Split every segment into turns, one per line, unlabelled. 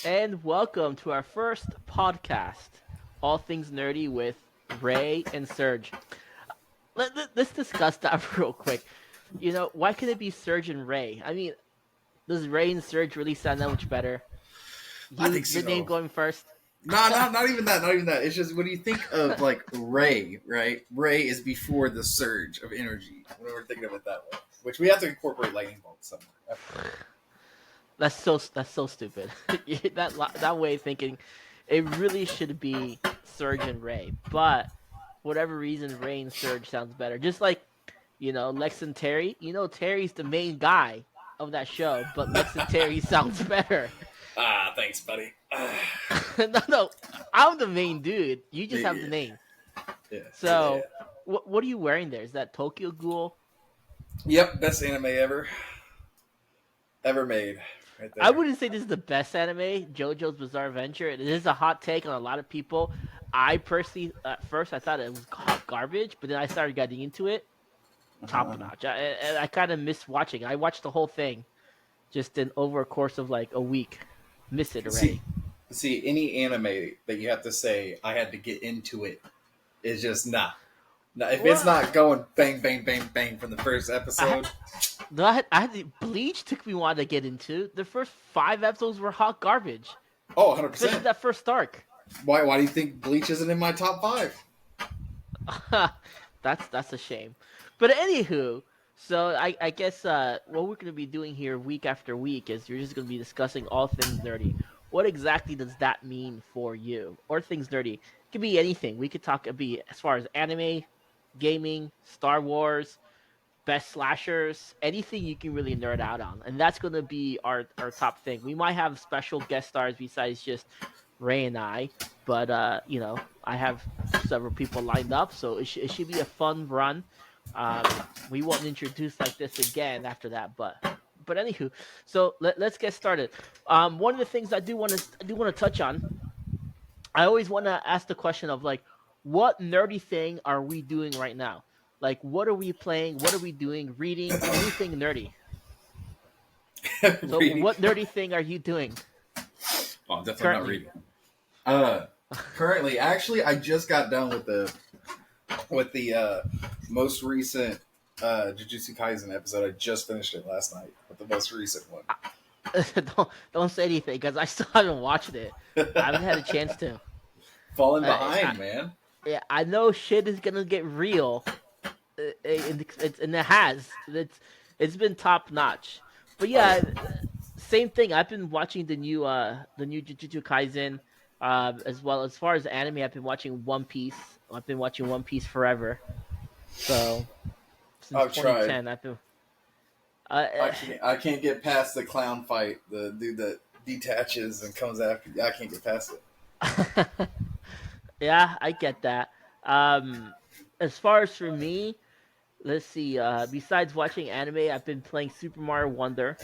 and welcome to our first podcast, All Things Nerdy with Ray and Serge. Let's discuss that real quick. Why can it be Serge and Ray? I mean, does Ray and Serge really sound that much better?
I
You,
think
the name
so.
going first.
No, not even that. Not even that. It's just when you think of like Ray, right? Ray is before the surge of energy. When we're thinking of it that way, which we have to incorporate lightning bolts somewhere.
That's so stupid. that way of thinking, it really should be Serge and Ray, but whatever reason, Ray and Serge sounds better. Just like Lex and Terry. Terry's the main guy of that show, but Lex and Terry sounds better.
Thanks, buddy.
No, I'm the main dude. You just have the
Yeah,
name.
yeah, yeah.
So, what are you wearing there? Is that Tokyo Ghoul?
Yep, best anime ever made, right
I
there.
wouldn't say this is the best anime, JoJo's Bizarre Adventure. It is a hot take on a lot of people. I personally, at first, I thought it was hot garbage, but then I started getting into it. Top
Uh-huh.
notch. I kind of missed watching. I watched the whole thing just in over a course of like a week. Miss it
See,
already.
any anime that you have to say I had to get into it is just nah. Nah, if it's
Well,
not going bang, bang, bang, bang from the first
I,
episode,
no, Bleach took me a while to get into. The first 5 episodes were hot garbage,
oh, 100
especially
percent.
that first arc.
Why do you think Bleach isn't in my top five?
That's a shame. But anywho, so I guess what we're gonna be doing here week after week is you're just gonna be discussing all things nerdy. What exactly does that mean for you? Or things nerdy? It could be anything. We could talk. It be as far as anime, gaming, Star Wars, best slashers, anything you can really nerd out on. And that's going to be our top thing. We might have special guest stars besides just Ray and I, but I have several people lined up, so it should be a fun run. We won't introduce like this again after that, but anywho, so let's get started. One of the things I do want to touch on. I always want to ask the question of like, what nerdy thing are we doing right now? Like, what are we playing? What are we doing? Reading? Anything nerdy? So,
Reading.
what nerdy thing are you doing
Oh, definitely not
currently?
reading. Uh, Currently, actually, I just got done with the most recent Jujutsu Kaisen episode. I just finished it last night with the most recent one.
don't say anything because I still haven't watched it. I haven't had a chance to.
Falling
Uh,
behind, man.
yeah, I know shit is gonna get real, and it has. It's been top notch. But
Oh
yeah,
yeah.
same thing. I've been watching the new Jujutsu Kaisen, as well as far as anime. I've been watching One Piece. I've been watching One Piece forever. So since
I've tried.
2010, I've been. Uh,
I can't get past the clown fight. The dude that detaches and comes after. I can't get past it.
yeah, I get that. Um, as far as for me, let's see. Besides watching anime, I've been playing Super Mario Wonder,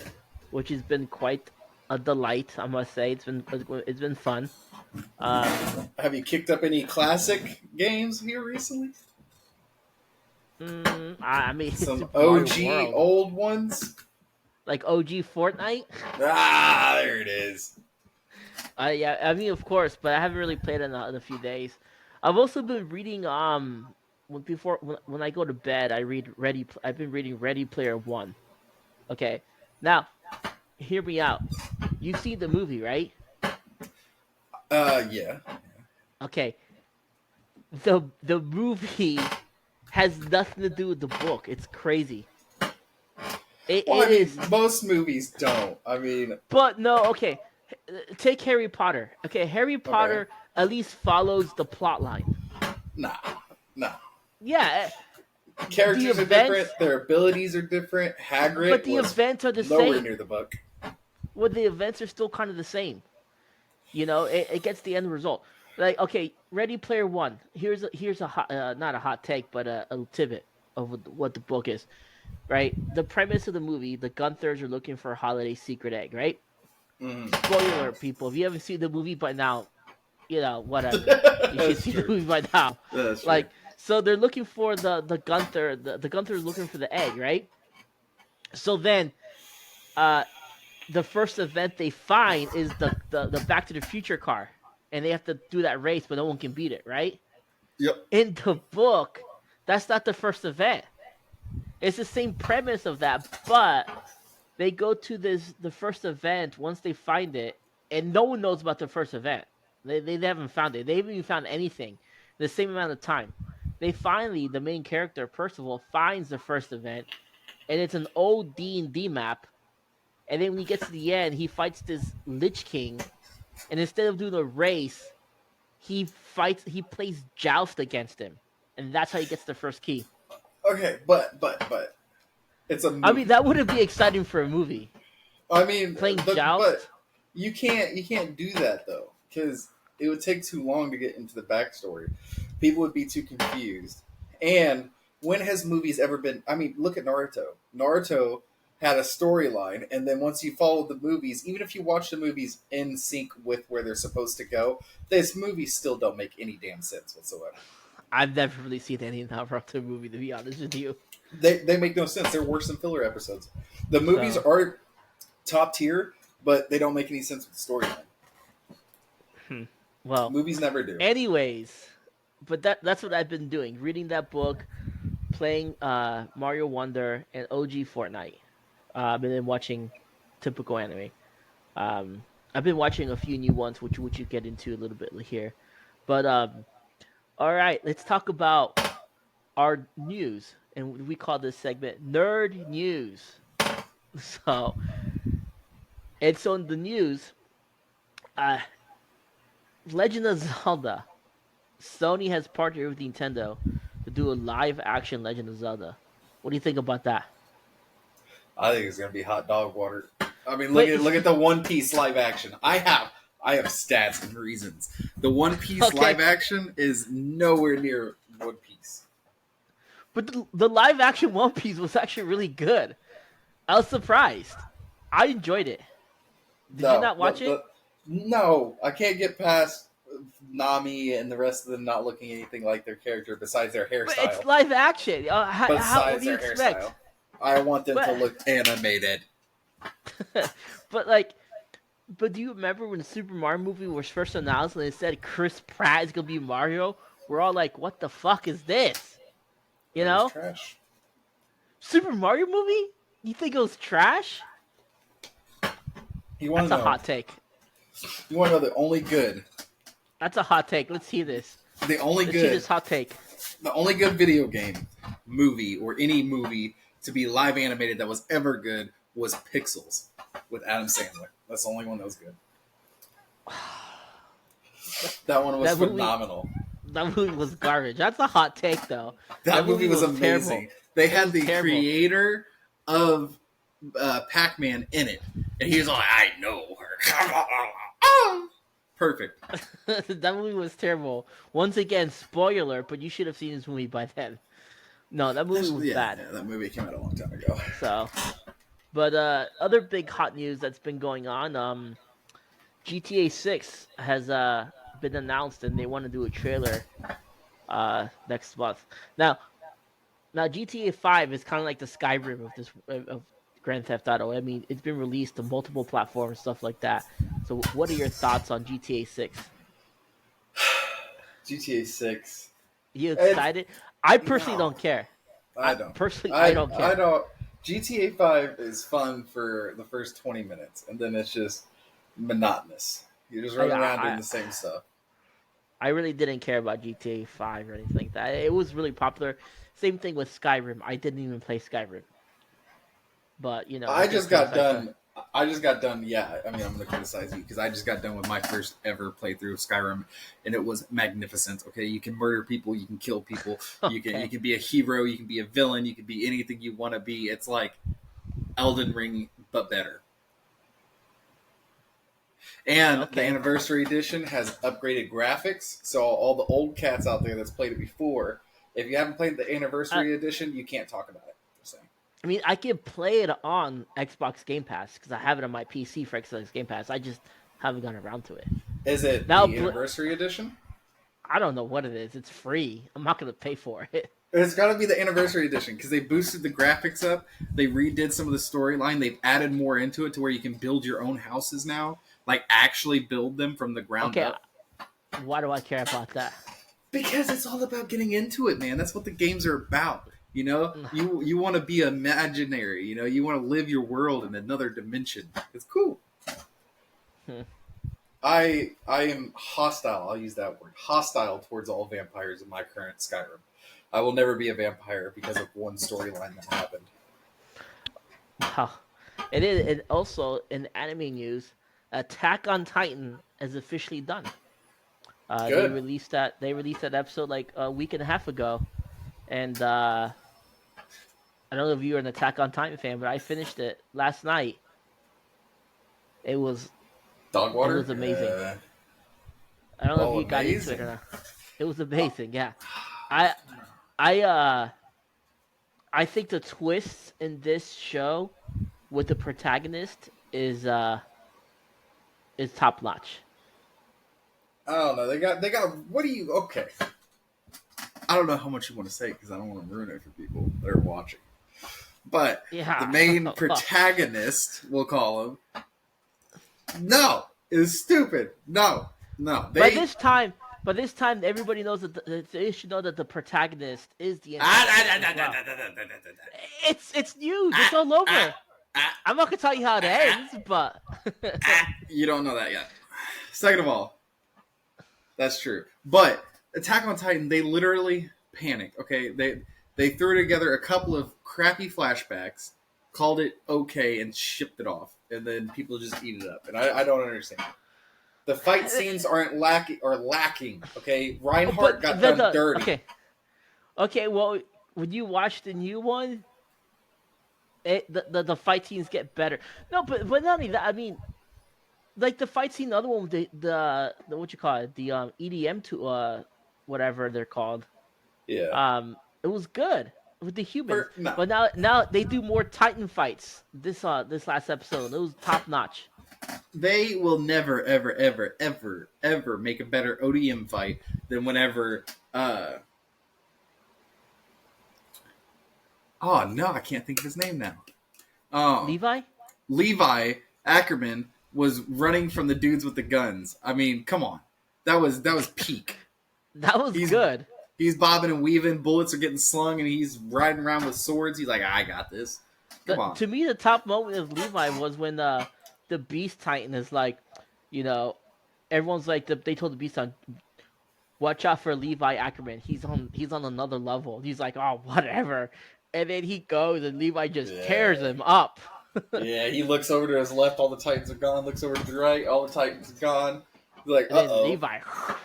which has been quite a delight. I must say, it's been fun. Um,
Have you kicked up any classic games here recently?
I mean,
Some
Super Mario
OG
World,
old ones?
like OG Fortnite.
There it is.
Yeah, I mean, of course, but I haven't really played in a few days. I've also been reading when I go to bed, I read Ready. I've been reading Ready Player One. Okay, now hear me out. You've seen the movie, right?
Yeah.
Okay, the movie has nothing to do with the book. It's crazy. It,
Well,
it
I mean,
is,
most movies don't. I mean,
but no. Okay, take Harry Potter. Okay, Harry
okay.
Potter at least follows the plot line.
Nah, nah.
Yeah, the
Characters are different.
events,
Their abilities are different.
but
Hagrid
the
was
events are the
nowhere
same.
near the book.
Well, the events are still kind of the same. It gets the end result. Like, okay, Ready Player One. Here's a hot, not a hot take, but a tidbit of what the book is. Right, the premise of the movie: the Gunthers are looking for a holiday secret egg. Right.
Mm.
Spoiler, people. If you haven't seen the movie by now, whatever. You should
That's
see the
true.
movie by now.
That's true.
Like, so they're looking for the Gunther. The Gunther is looking for the egg. Right. So then, uh, the first event they find is the Back to the Future car, and they have to do that race, but no one can beat it, right?
Yep.
In the book, that's not the first event. It's the same premise of that, but they go to the first event once they find it, and no one knows about the first event. They haven't found it. They haven't even found anything. The same amount of time. They finally, the main character Percival finds the first event, and it's an old D&D map. And then when he gets to the end, he fights this Lich King, and instead of doing a race, he plays joust against him, and that's how he gets the first key.
Okay, but it's a movie.
I mean, that wouldn't be exciting for a movie.
I mean,
Playing joust.
but you can't do that though, because it would take too long to get into the backstory. People would be too confused. And when has movies ever been? I mean, look at Naruto. Naruto had a storyline, and then once you followed the movies, even if you watch the movies in sync with where they're supposed to go, these movies still don't make any damn sense whatsoever.
I've never really seen any Naruto movie, to be honest with you.
They make no sense. They're worse than filler episodes. The movies are top tier, but they don't make any sense with the storyline.
Well,
movies never do.
Anyways, but that's what I've been doing: reading that book, playing Mario Wonder, and OG Fortnite. I've been watching typical anime. I've been watching a few new ones, which you get into a little bit here. But all right, let's talk about our news, and we call this segment Nerd News. So in the news, Legend of Zelda. Sony has partnered with Nintendo to do a live-action Legend of Zelda. What do you think about that?
I think it's gonna be hot dog water. I mean, look at the One Piece live action. I have stats and reasons. The One Piece live action is nowhere near One Piece.
But the live action One Piece was actually really good. I was surprised. I enjoyed it. Did you not watch it?
No, I can't get past Nami and the rest of them not looking anything like their character besides their hairstyle.
But it's live action. What do you expect?
Hairstyle. I want them to look animated.
But do you remember when the Super Mario movie was first announced and it said Chris Pratt is gonna be Mario? We're all like, "What the fuck is this?" You know?
Trash.
Super Mario movie? You think it was trash? That's a hot take.
You want to know the only good?
That's a hot take. Let's see this.
Let's see
this hot take.
The only good video game, movie, or any movie to be live animated that was ever good was Pixels with Adam Sandler. That's the only one that was good. That one was phenomenal.
That movie was garbage. That's a hot take, though.
That movie was amazing. Terrible. They had the creator of Pac-Man in it, and he was like, "I know her." Perfect.
That movie was terrible. Once again, spoiler, but you should have seen this movie by then. No, that movie was bad.
Yeah, that movie came out a long time ago.
So, but other big hot news that's been going on, GTA 6 has been announced, and they want to do a trailer next month. Now GTA 5 is kind of like the Skyrim of Grand Theft Auto. I mean, it's been released to multiple platforms, stuff like that. So, what are your thoughts on GTA 6?
GTA 6.
You excited? I personally don't care.
I don't.
I don't care.
I don't. GTA 5 is fun for the first 20 minutes, and then it's just monotonous. You're just running around doing the same stuff.
I really didn't care about GTA 5 or anything like that. It was really popular. Same thing with Skyrim. I didn't even play Skyrim. But, you know.
I just got done. Yeah, I mean, I'm going to criticize you because I just got done with my first ever playthrough of Skyrim, and it was magnificent. Okay, you can murder people, you can kill people, you can be a hero, you can be a villain, you can be anything you want to be. It's like Elden Ring, but better. And the Anniversary Edition has upgraded graphics, so all the old cats out there that's played it before, if you haven't played the Anniversary Edition, you can't talk about it.
I mean, I can play it on Xbox Game Pass because I have it on my PC for Xbox Game Pass. I just haven't gone around to it.
Is it the Anniversary Edition?
I don't know what it is. It's free. I'm not going to pay for it.
It's got to be the anniversary edition because they boosted the graphics up. They redid some of the storyline. They've added more into it to where you can build your own houses now, like actually build them from the ground
Okay,
up.
why do I care about that?
Because it's all about getting into it, man. That's what the games are about. You know, you want to be imaginary. You know, you want to live your world in another dimension. It's cool.
Hmm.
I am hostile. I'll use that word. Hostile towards all vampires in my current Skyrim. I will never be a vampire because of one storyline that happened.
Wow. It is. And also in anime news, Attack on Titan is officially done. They
Good.
released that. They released that episode like a week and a half ago, and I don't know if you're an Attack on Titan fan, but I finished it last night. It was
Dog
it
water?
was amazing. I don't know if you got into
amazing.
it or not. It was amazing. Yeah, I I I think the twists in this show with the protagonist is top notch.
I don't know. They got. What do you? Okay. I don't know how much you want to say because I don't want to ruin it for people that are watching. But
Yeah.
the main protagonist, we'll call him, no, is stupid. No.
By this time, everybody knows that they should know that the protagonist is the antagonist. It's news. It's all over. I'm not gonna tell you how it ends, but
You don't know that yet. Second of all, that's true. But Attack on Titan, they literally panicked. Okay, they threw together a couple of crappy flashbacks, called it okay, and shipped it off, and then people just eat it up. And I don't understand. The fight scenes are lacking. Okay, Reinhardt got done dirty.
Okay. Well, when you watch the new one, the fight scenes get better. No, but not only that. I mean, like the fight scene, the other one, the what you call it, the EDM to whatever they're called.
Yeah.
It was good with the humans,
No.
but now they do more Titan fights. This last episode, it was top notch.
They will never, ever, ever, ever, ever make a better ODM fight than whenever. Oh no, I can't think of his name now. Levi Ackerman was running from the dudes with the guns. I mean, come on, that was peak.
That was good.
He's bobbing and weaving. Bullets are getting slung, and he's riding around with swords. He's like, I got this. Come on.
To me, the top moment of Levi was when the Beast Titan is like, you know, everyone's like, they told the Beast Titan, watch out for Levi Ackerman. He's on another level. He's like, oh, whatever. And then he goes, and Levi just tears him up.
Yeah, he looks over to his left, all the Titans are gone. Looks over to the right, all the Titans are gone. He's like, uh-oh.
Levi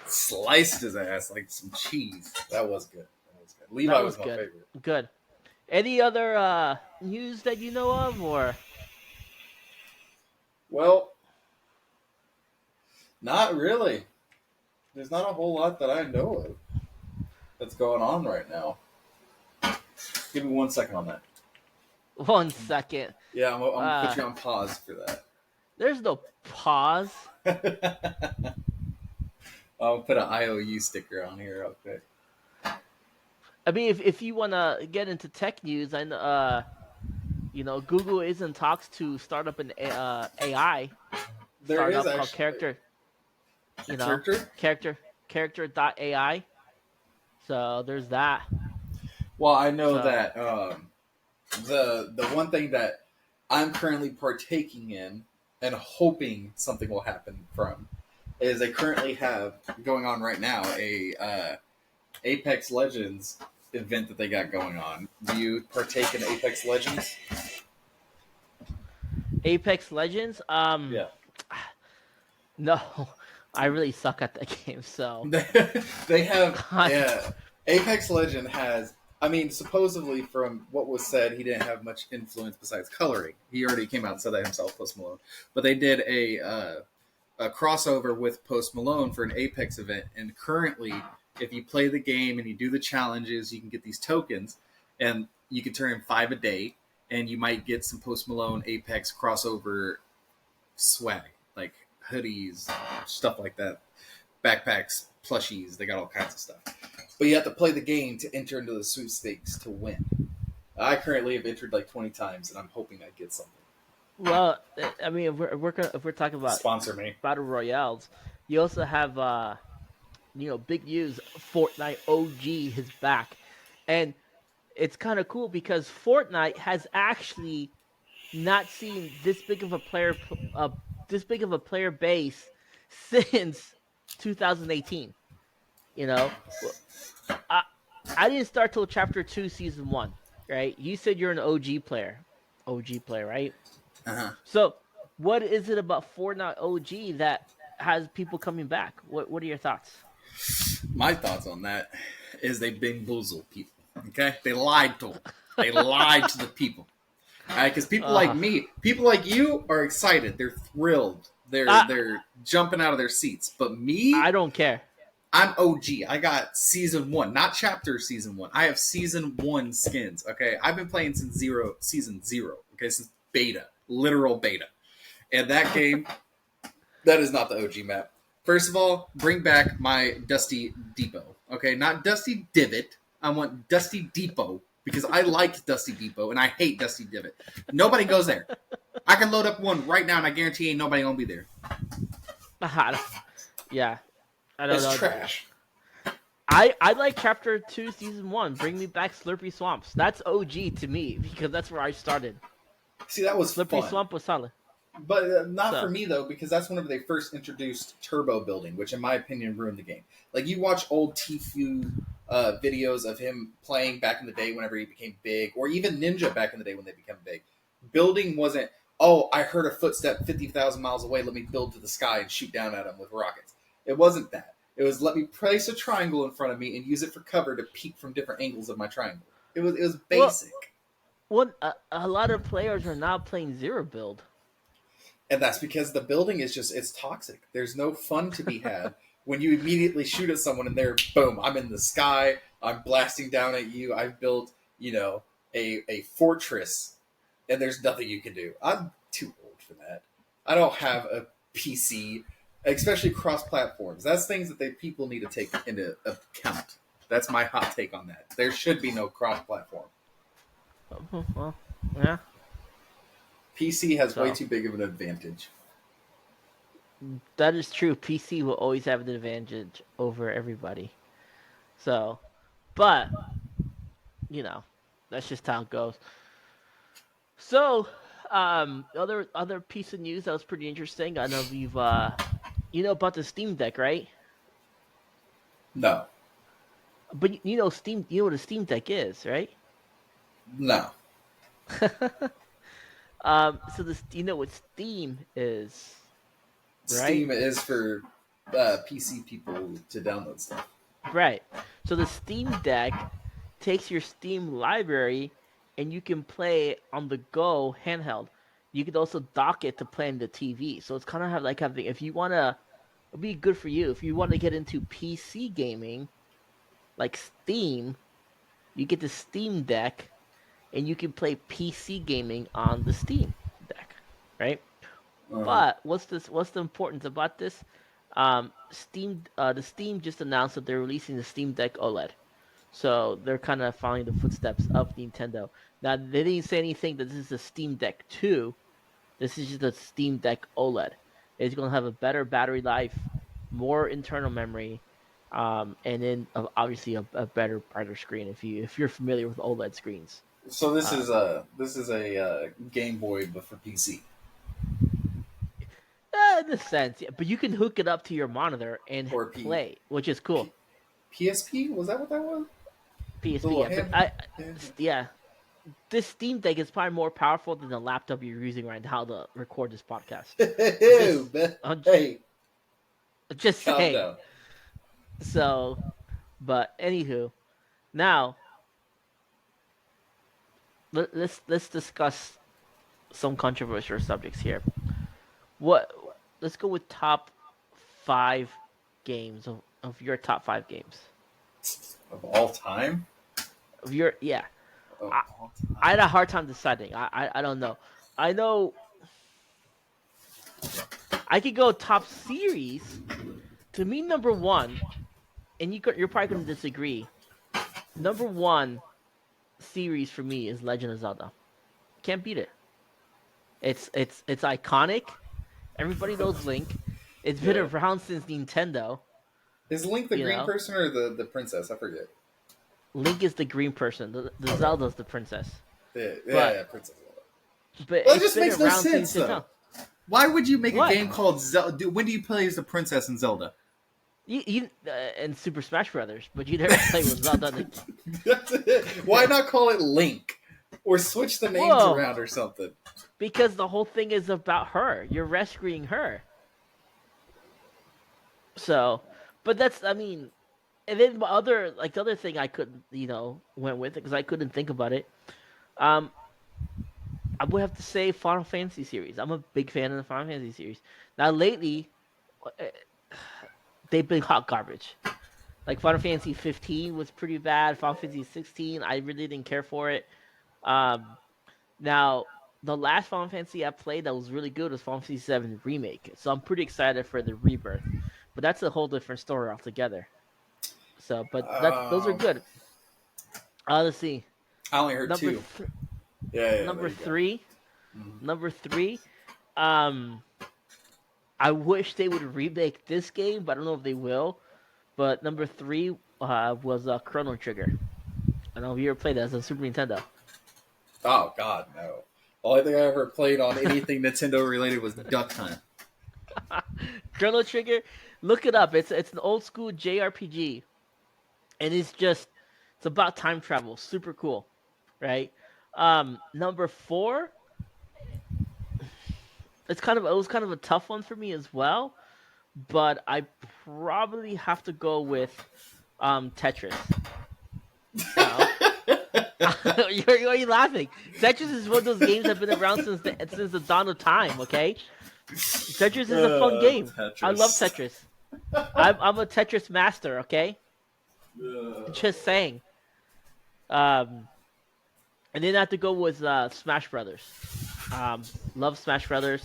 sliced his ass like some cheese. That was good. Levi was my favorite.
Good. Any other news that you know of, or?
Well, not really. There's not a whole lot that I know of that's going on right now. Give me 1 second on that.
1 second.
Yeah, I'm gonna put you on pause for that.
There's no pause.
I'll put an IOU sticker on here real quick.
I mean, if you want to get into tech news, I know, Google is in talks to start up an AI.
There is
called Character. Character.ai. So there's that.
Well, I know that the one thing that I'm currently partaking in and hoping something will happen from is they currently have going on right now a Apex Legends event that they got going on. Do you partake in Apex Legends?
Apex Legends?
Yeah.
No, I really suck at that game. So
they have. Yeah, Apex Legend has. I mean, supposedly from what was said, he didn't have much influence besides coloring. He already came out and said that himself, Post Malone. But they did a crossover with Post Malone for an Apex event, and currently, if you play the game and you do the challenges, you can get these tokens, and you can turn in 5 a day, and you might get some Post Malone Apex crossover swag, like hoodies, stuff like that, backpacks, plushies. They got all kinds of stuff. but you have to play the game to enter into the sweepstakes to win. I currently have entered like 20 times, and I'm hoping I get something.
Well, I mean, if we're talking about
Sponsor me.
battle royales, you also have big news. Fortnite OG is back, and it's kind of cool because Fortnite has actually not seen this big of a player base since 2018. You know, I I didn't start till chapter 2, season 1. Right? You said you're an OG player, right?
Uh-huh.
So, what is it about Fortnite OG that has people coming back? What are your thoughts?
My thoughts on that is they bamboozled people. Okay, they lied to them. They lied to the people. Because people like
Uh,
me, people like you are excited. They're thrilled.
I
They're jumping out of their seats. But me,
I don't care.
I'm OG. I got season 1, not chapter season 1. I have season 1 skins. Okay, I've been playing since season 0. Okay, since beta, literal beta. And that game, that is not the OG map. First of all, bring back my Dusty Depot. Okay, not Dusty Divot. I want Dusty Depot because I liked Dusty Depot and I hate Dusty Divot. Nobody goes there. I can load up one right now and I guarantee ain't nobody gonna be there.
Yeah, I don't
It's
know.
trash.
I like chapter 2, season 1. Bring me back Slurpy Swamps. That's OG to me because that's where I started.
See, that was
Slippery
fun.
Swamp was solid.
But not
So
for me though, because that's whenever they first introduced turbo building, which in my opinion ruined the game. Like you watch old Tfue videos of him playing back in the day whenever he became big, or even Ninja back in the day when they became big. Building wasn't, oh, I heard a footstep 50,000 miles away, let me build to the sky and shoot down at him with rockets. It wasn't that. It was let me place a triangle in front of me and use it for cover to peek from different angles of my triangle. It was
well,
basic.
a lot of players are now playing zero build.
And that's because the building is just, it's toxic. There's no fun to be had when you immediately shoot at someone and they're, boom, I'm in the sky, I'm blasting down at you, I've built, a fortress, and there's nothing you can do. I'm too old for that. I don't have a PC, especially cross platforms. That's things that people need to take into account. That's my hot take on that. There should be no cross platform.
Well, yeah.
PC has way
So
too big of an advantage.
that is true. PC will always have an advantage over everybody. So, but you know, that's just how it goes. So, other piece of news that was pretty interesting. I know you know about the Steam Deck, right?
No.
But you know what a Steam Deck is, right?
No.
So you know what Steam is, right?
Steam is for PC people to download stuff.
Right. So the Steam Deck takes your Steam library and you can play on the go handheld. You could also dock it to play on the TV. So it's kind of like having, if you want to, it'd be good for you. If you want to get into PC gaming, like Steam, you get the Steam Deck and you can play PC gaming on the Steam Deck, right?
Uh-huh.
But what's the importance about this? The Steam just announced that they're releasing the Steam Deck OLED. So they're kind of following the footsteps of Nintendo. Now they didn't say anything that this is a Steam Deck 2. This is just a Steam Deck OLED. It's going to have a better battery life, more internal memory, and then obviously a better brighter screen. If you're familiar with OLED screens,
So this
uh,
is a Game Boy, but for PC
in a sense, yeah. But you can hook it up to your monitor and
or
play, which is cool.
PSP. Was that what that was? The
PSP,
little
yeah, but
hand.
yeah, this Steam Deck is probably more powerful than the laptop you're using right now to record this podcast. Just,
Hey,
just
calm
saying.
down.
So, but anywho, now let's discuss some controversial subjects here. What? Let's go with top 5 games of your top 5 games
Of all time.
of your yeah.
Of
I,
all
I had
time.
a hard time deciding. I don't know. I know I could go top series. To me, number one, and you're probably going to disagree. Number one series for me is Legend of Zelda. Can't beat it. It's iconic. Everybody knows Link. It's been
Yeah.
around since Nintendo.
Is Link the
You
green
know,
person or the princess? I forget.
Link is the green person. The
Okay.
Zelda's the princess.
Yeah,
But
Princess Zelda. Well, it
it's
just
been
makes no
around
sense
since
though.
Nintendo.
Why would you make a
What?
game called Zelda? When do you play as the princess in Zelda?
You in Super Smash Brothers, but you never play with Zelda.
That's it. Why not call it Link? Or switch the names
Whoa!
around or something.
Because the whole thing is about her. You're rescuing her. So, but that's I mean, and then the other thing I couldn't went with it because I couldn't think about it. Um, I would have to say Final Fantasy series. I'm a big fan of the Final Fantasy series. Now lately, uh, they've been hot garbage. Like Final Fantasy 15 was pretty bad. Final Fantasy 16, I really didn't care for it. Um, Now the last Final Fantasy I played that was really good was Final Fantasy 7 remake. So I'm pretty excited for the rebirth. But that's a whole different story altogether. So, but those are
Um,
good. Let's see.
I only heard
Number
two. Yeah, there
number
you go.
three.
Mhm.
Number three. Um, I wish they would remake this game, but I don't know if they will. But number three was Chrono Trigger. I don't know if you ever played that as a Super Nintendo.
Oh God, no. The only thing I ever played on anything Nintendo related was Duck Hunt.
Chrono Trigger, look it up. It's an old school JRPG, and it's about time travel. Super cool, right? Number four, it was kind of a tough one for me as well, but I probably have to go with Tetris. Now, why are you laughing? Tetris is one of those games that have been around since the dawn of time. Okay, Tetris is a fun game. I love Tetris. I'm a Tetris master. Okay, just saying. Um, and then I have to go with Smash Brothers. Love Smash Brothers.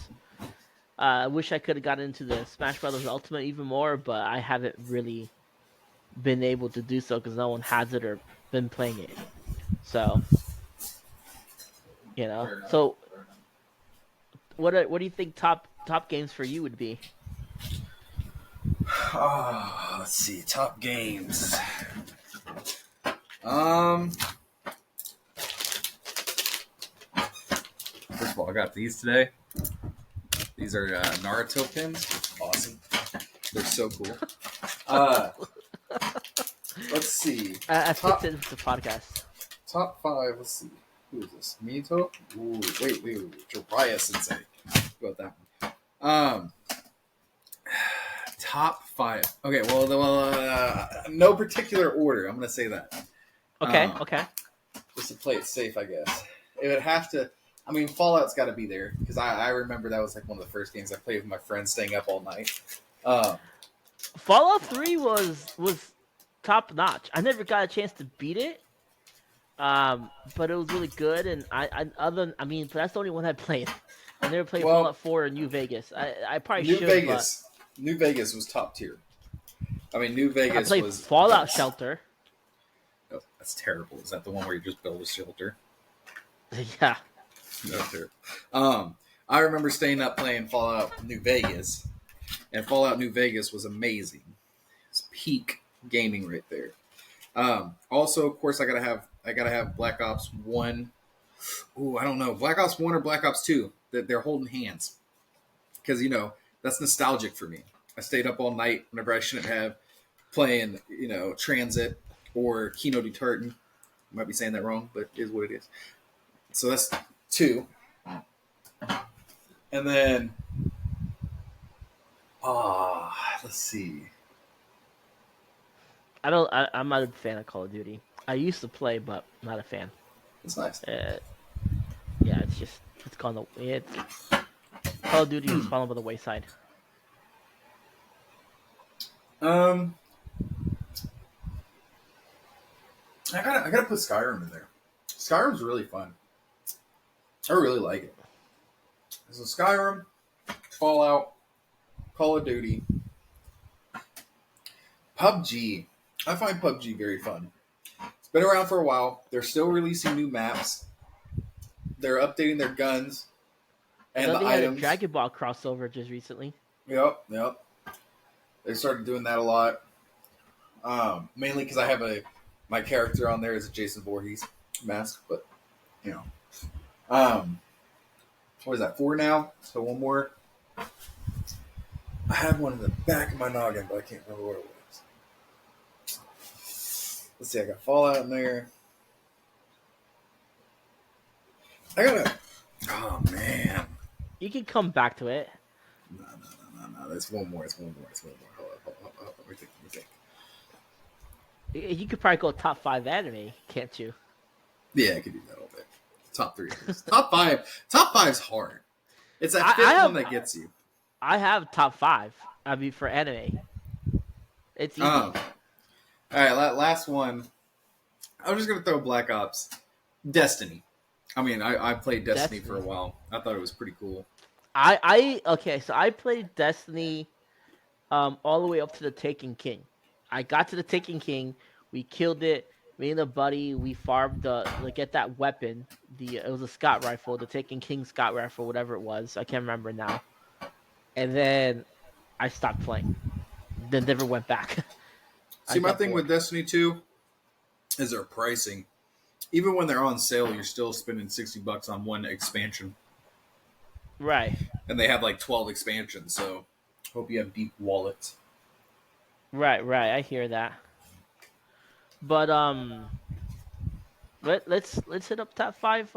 I wish I could have gotten into the Smash Brothers Ultimate even more, but I haven't really been able to do so because no one has it or been playing it. So,
Fair enough.
So
Fair enough.
what do you think top games for you would be?
Oh, let's see. Top games. Um. First of all, I got these today. These are Naruto pins. Awesome. They're so cool. Let's see.
I
Top
fixed it with the podcast.
top five. Let's see. Who is this? Mito? Ooh, wait. Jiraiya Sensei. How about that one? Top five. Okay, no particular order. I'm gonna say that.
Okay,
Um,
okay.
Just to play it safe, I guess. It would have to. I mean, Fallout's got to be there because I remember that was like one of the first games I played with my friends, staying up all night.
Fallout 3 was top notch. I never got a chance to beat it. But it was really good, and but that's the only one I played. I never played
Well,
Fallout 4 or New Vegas. I probably
New
should,
Vegas. New Vegas was top tier. I mean, New
but I
Vegas
played
was
Fallout
best.
Shelter.
Oh, that's terrible. Is that the one where you just build a shelter?
Yeah.
No, terrible. I remember staying up playing Fallout New Vegas, and Fallout New Vegas was amazing. It's peak gaming right there. Also, of course, I gotta have Black Ops 1. Ooh, I don't know, Black Ops 1 or Black Ops 2. That they're holding hands because that's nostalgic for me. I stayed up all night whenever I shouldn't have, playing Transit or Kino de Tartan. Might be saying that wrong, but it is what it is. So that's two. And then, let's see.
I'm not a fan of Call of Duty. I used to play, but not a fan.
It's nice.
Yeah, it's gone. Call of Duty has fallen by the wayside.
I gotta put Skyrim in there. Skyrim's really fun. I really like it. So Skyrim, Fallout, Call of Duty, PUBG. I find PUBG very fun. It's been around for a while. They're still releasing new maps. They're updating their guns
I
and
know
the
they had a
items.
Dragon Ball crossover just recently.
Yep, yep. They started doing that a lot. Mainly because I have my character on there is a Jason Voorhees mask, but you know, um, what is that? 4 now, so one more. I have one in the back of my noggin, but I can't remember what it was. Let's see, I got Fallout in there. I gotta. Oh man.
You can come back to it.
No. There's one more. It's one more. Hold up. Let me think.
You could probably go top 5 anime, can't you?
Yeah, I could do that all day. Top 3. Top 5. Top 5's hard. It's that fifth one that gets you.
I have top 5. I mean, for anime, it's easy.
All right, last one. I'm just gonna throw Black Ops, Destiny. I mean, I played Destiny for a while. I thought it was pretty cool.
Okay, so I played Destiny, all the way up to the Taken King. I got to the Taken King. We killed it. Me and a buddy, we farmed get that weapon. It was a Scott rifle, the Taken King Scott rifle, whatever it was. I can't remember now. And then I stopped playing. Then never went back.
See, my thing with Destiny 2 is their pricing. Even when they're on sale, you're still spending $60 on one expansion.
Right.
And they have like 12 expansions, so hope you have deep wallets.
Right. I hear that. But let's hit up top 5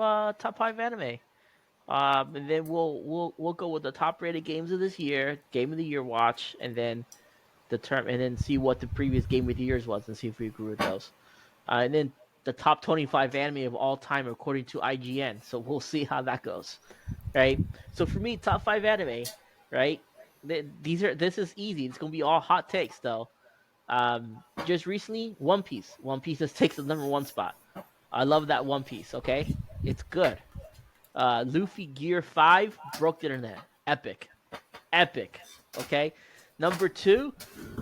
anime. And then we'll go with the top rated games of this year, game of the year watch, and then and then see what the previous game of the years was and see if we agree with those. And then the top 25 anime of all time according to IGN. So we'll see how that goes. Right? So for me, top 5 anime, right? This is easy. It's gonna be all hot takes though. Just recently, One Piece. One Piece just takes the number 1 spot. I love that One Piece, okay? It's good. Luffy Gear 5 broke the internet. Epic. Okay? Number 2,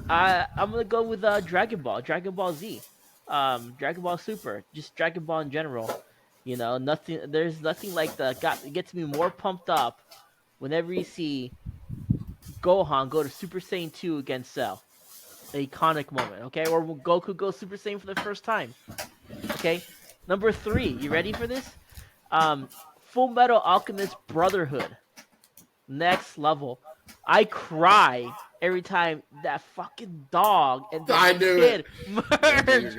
I'm gonna go with Dragon Ball Z, Dragon Ball Super, just Dragon Ball in general. You know, there's nothing like it gets me more pumped up whenever you see Gohan go to Super Saiyan 2 against Cell. Iconic moment, okay? Or Goku goes Super Saiyan for the first time. Okay? Number 3, you ready for this? Full Metal Alchemist Brotherhood. Next level. I cry every time that fucking dog and that kid merge.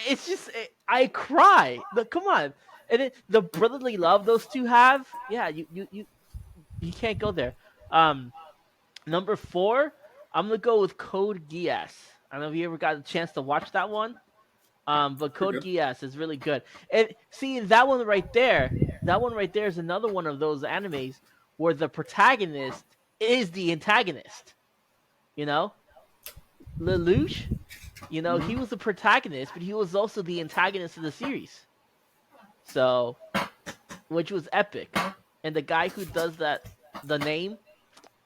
It's just I cry. But come on, and the brotherly love those two have. Yeah, you can't go there. Number 4, I'm gonna go with Code Geass. I don't know if you ever got a chance to watch that one. But Code Geass is really good. And see that one right there. That one right there is another one of those animes where the protagonist is the antagonist. You know, Lelouch. You know, he was the protagonist, but he was also the antagonist of the series. So, which was epic. And the guy who does the name,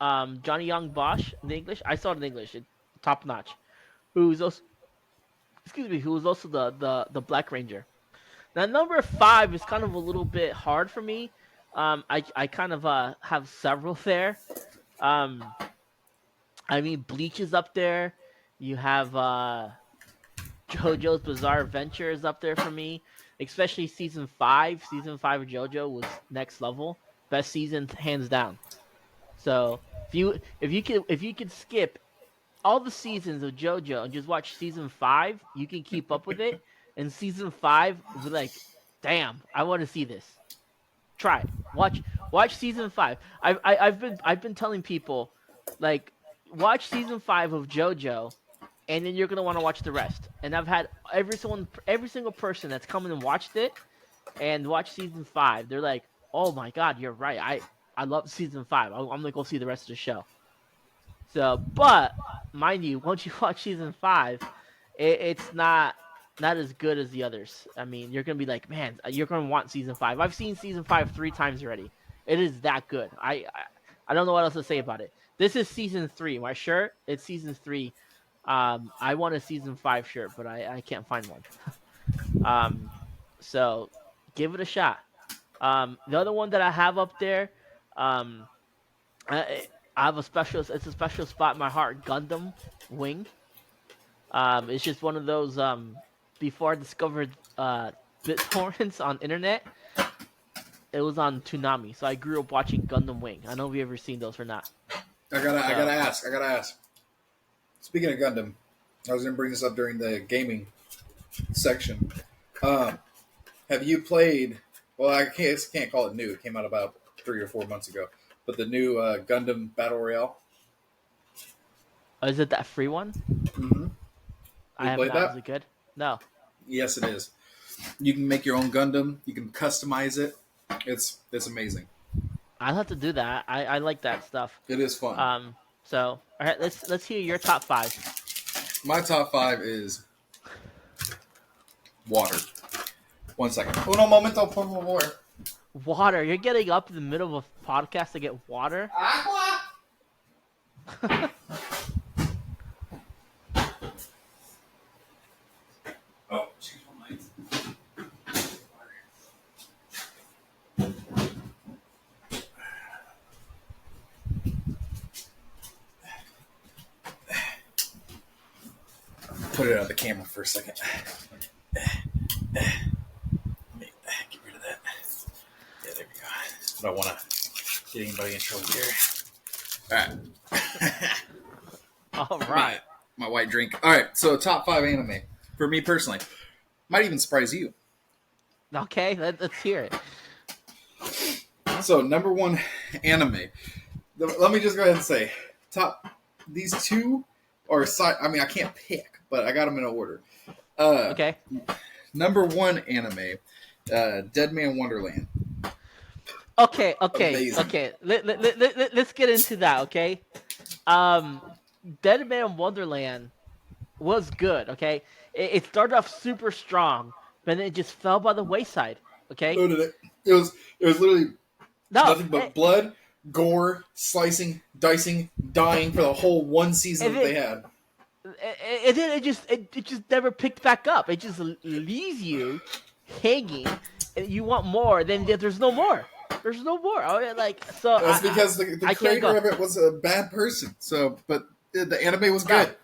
Johnny Young Bosch in English. I saw it in English, top notch. Who was also the Black Ranger. Now number 5 is kind of a little bit hard for me. I kind of have several there. I mean, Bleach is up there. You have JoJo's Bizarre Adventure is up there for me, especially season 5. Season 5 of JoJo was next level, best season hands down. So if you could skip all the seasons of JoJo and just watch season 5, you can keep up with it. And season 5 will be like, damn, I want to see this. Try it. Watch season 5. I've been telling people, like, watch season 5 of JoJo, and then you're gonna want to watch the rest. And I've had every single person that's come in and watched it and watched season 5. They're like, oh my god, you're right. I love season 5. I'm gonna go see the rest of the show. So, but mind you, once you watch season 5, it's not as good as the others. I mean, you're gonna be like, man, you're gonna want season 5. I've seen season 5 3 times already. It is that good. I don't know what else to say about it. This is season 3. My shirt, it's season 3. I want a season 5 shirt, but I can't find one. So give it a shot. The other one that I have up there, I, I have a special. It's a special spot in my heart. Gundam Wing. It's just one of those. Before I discovered BitTorrents on internet, it was on Toonami. So I grew up watching Gundam Wing. I don't know if you ever seen those or not.
I gotta ask. Speaking of Gundam, I was gonna bring this up during the gaming section. Have you played? Well, I can't call it new. It came out about 3 or 4 months ago. But the new Gundam Battle Royale.
Oh, is it that free one?
Mm-hmm.
I have
played
not.
that?
Is it good? No.
Yes, it is. You can make your own Gundam. You can customize it. It's amazing.
I'll have to do that. I like that stuff.
It is fun.
So all right, let's hear your top 5.
My top 5 is water. 1 second. Uno momento, por favor.
Water. You're getting up in the middle of a podcast to get water?
Aqua. Oh, change my mind. Put it on the camera for a second. Get rid of that. Yeah, there we go. I don't want to get anybody in trouble here. All right.
All right.
My white drink. All right, so top 5 anime. For me personally. Might even surprise you.
Okay, let's hear it.
So, number 1 anime. Let me just go ahead and say, these two are I mean, I can't pick, but I got them in order.
Okay.
Number 1 anime, Dead Man Wonderland.
Okay.
Amazing.
Let's get into that. Okay. Dead Man Wonderland was good. Okay. It started off super strong, but then it just fell by the wayside. Okay.
So did it. It was literally nothing but
it,
blood, gore, slicing, dicing, dying for the whole 1 season that they had.
And then it just never picked back up. It just leaves you hanging, and you want more. Then there's no more. There's no more. So
that's because the creator of it was a bad person. So, but the anime was good.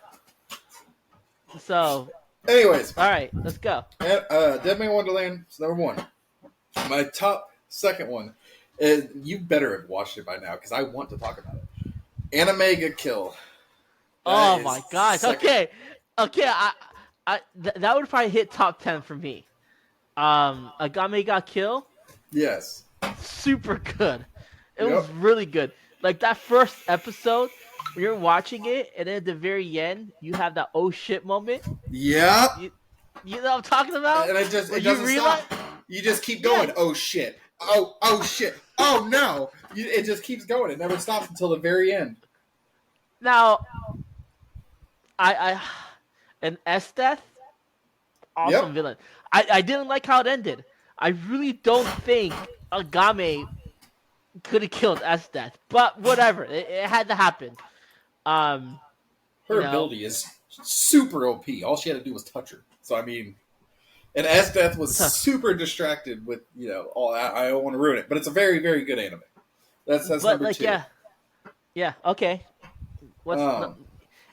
So,
anyways,
all right, let's go.
Dead Man Wonderland is number 1. My top second one is, you better have watched it by now because I want to talk about it. Anime Ga Kill.
Oh my gosh. Okay. That would probably hit top 10 for me. Agame Ga Kill.
Yes.
Super good. It was really good. Like that first episode, when you're watching it, and then at the very end, you have that oh shit moment.
Yeah.
You know what I'm talking about?
And it doesn't stop. You just keep going. Yeah. Oh shit. Oh shit. Oh no. It just keeps going. It never stops until the very end.
Now, an Esdeath, awesome villain. I didn't like how it ended. I really don't think Agame could have killed Esdeath, but whatever. It had to happen.
Her ability is super OP. All she had to do was touch her. So I mean, and Esdeath was super distracted with all. I don't want to ruin it, but it's a very, very good anime. That's number 2.
Yeah. Okay.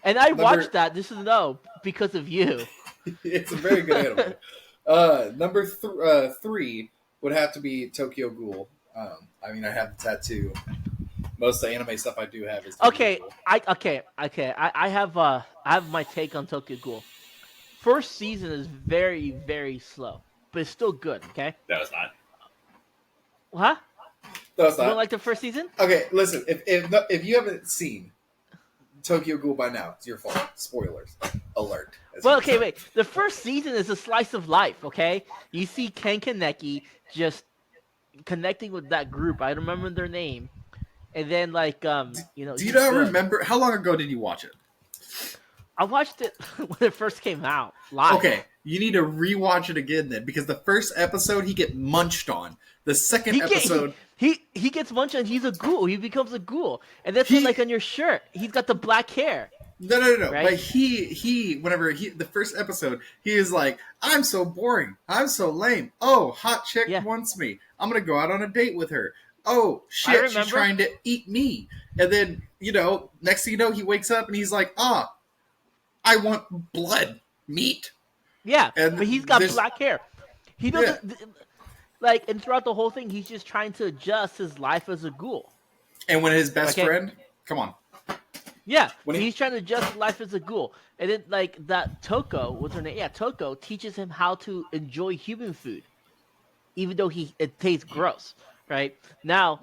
And I watched that. This is because of you.
It's a very good anime. Number 3 would have to be Tokyo Ghoul. I mean, I have the tattoo. Most of the anime stuff I do have is Tokyo Ghoul.
I have my take on Tokyo Ghoul. First season is very, very slow, but it's still good. Okay.
No, it's not.
Huh?
No, it's not.
You don't like the first season?
Okay, listen. If you haven't seen Tokyo Ghoul by now, it's your fault. Spoilers alert.
Well, okay, wait. The first season is a slice of life, okay? You see Ken Kaneki just connecting with that group. I don't remember their name. And then, Do you
not remember? How long ago did you watch it?
I watched it when it first came out, live.
Okay, you need to rewatch it again then, because the first episode, he get munched on. The second episode...
He gets munched on, he's a ghoul. He becomes a ghoul. And that's on your shirt. He's got the black hair.
No.
right?
But whenever the first episode, he is like, I'm so boring. I'm so lame. Oh, hot chick
Yeah,
wants me. I'm gonna go out on a date with her. Oh
I
shit, she's
remember.
trying to eat me. And then, next thing you know, he wakes up and he's like, I want blood, meat.
Yeah, but he's
And
got
there's
black hair. He
yeah.
doesn't like, and throughout the whole thing, he's just trying to adjust his life as a ghoul.
And when his best
Okay,
friend, come on,
yeah,
when he
he's trying to adjust his life as a ghoul, and then like that Toko, what's her name? Yeah, Toko teaches him how to enjoy human food, even though it tastes gross. Right now,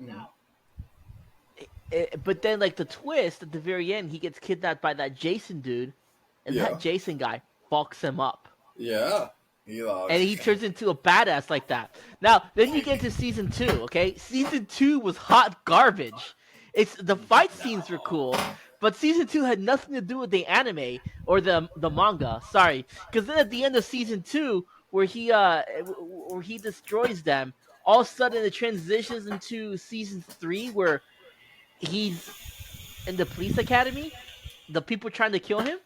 but then like the twist at the very end, he gets kidnapped by that Jason dude, and that
yeah,
Jason guy fucks him up.
yeah, he
And
lost.
he turns into a badass like that. Now, then you get into season 2, okay? Season 2 was hot garbage. It's the fight scenes were cool, but season 2 had nothing to do with the anime or the manga. Sorry, because then at the end of season 2, where he destroys them, all of a sudden it transitions into season 3, where he's in the police academy. The people trying to kill him.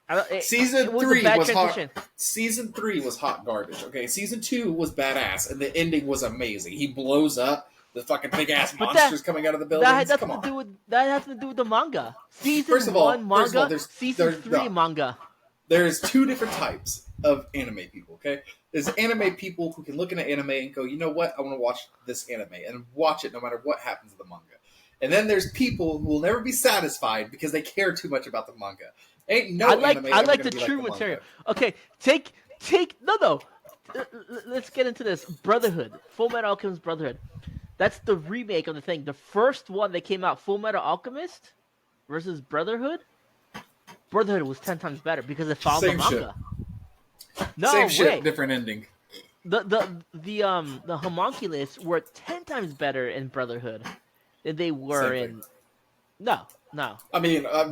It
Season
was a
three
bad
was hot.
transition.
Season 3 was hot garbage. Okay, season 2 was badass, and the ending was amazing. He blows up the fucking big ass
But
monsters coming out of the
that had
buildings. Come
nothing to
on.
do with the manga.
First
Season
of
one
all,
manga, season
there's
3
no,
manga.
there's two different types of anime people. Okay, there's anime people who can look at an anime and go, you know what, I want to watch this anime and watch it no matter what happens in the manga. And then there's people who will never be satisfied because they care too much about the manga. Ain't no anime
I
ever
like
gonna
the
be
true
like the
material.
manga.
Okay, no. Let's get into this. Brotherhood, Full Metal Alchemist Brotherhood. That's the remake of the thing. The first one that came out, Full Metal Alchemist versus Brotherhood. Brotherhood was 10 times better because it followed the
Same shit.
manga. No
Same
way.
shit, different ending.
The homunculus were 10 times better in Brotherhood than they were
Same thing.
in. No.
I mean,
Fuck.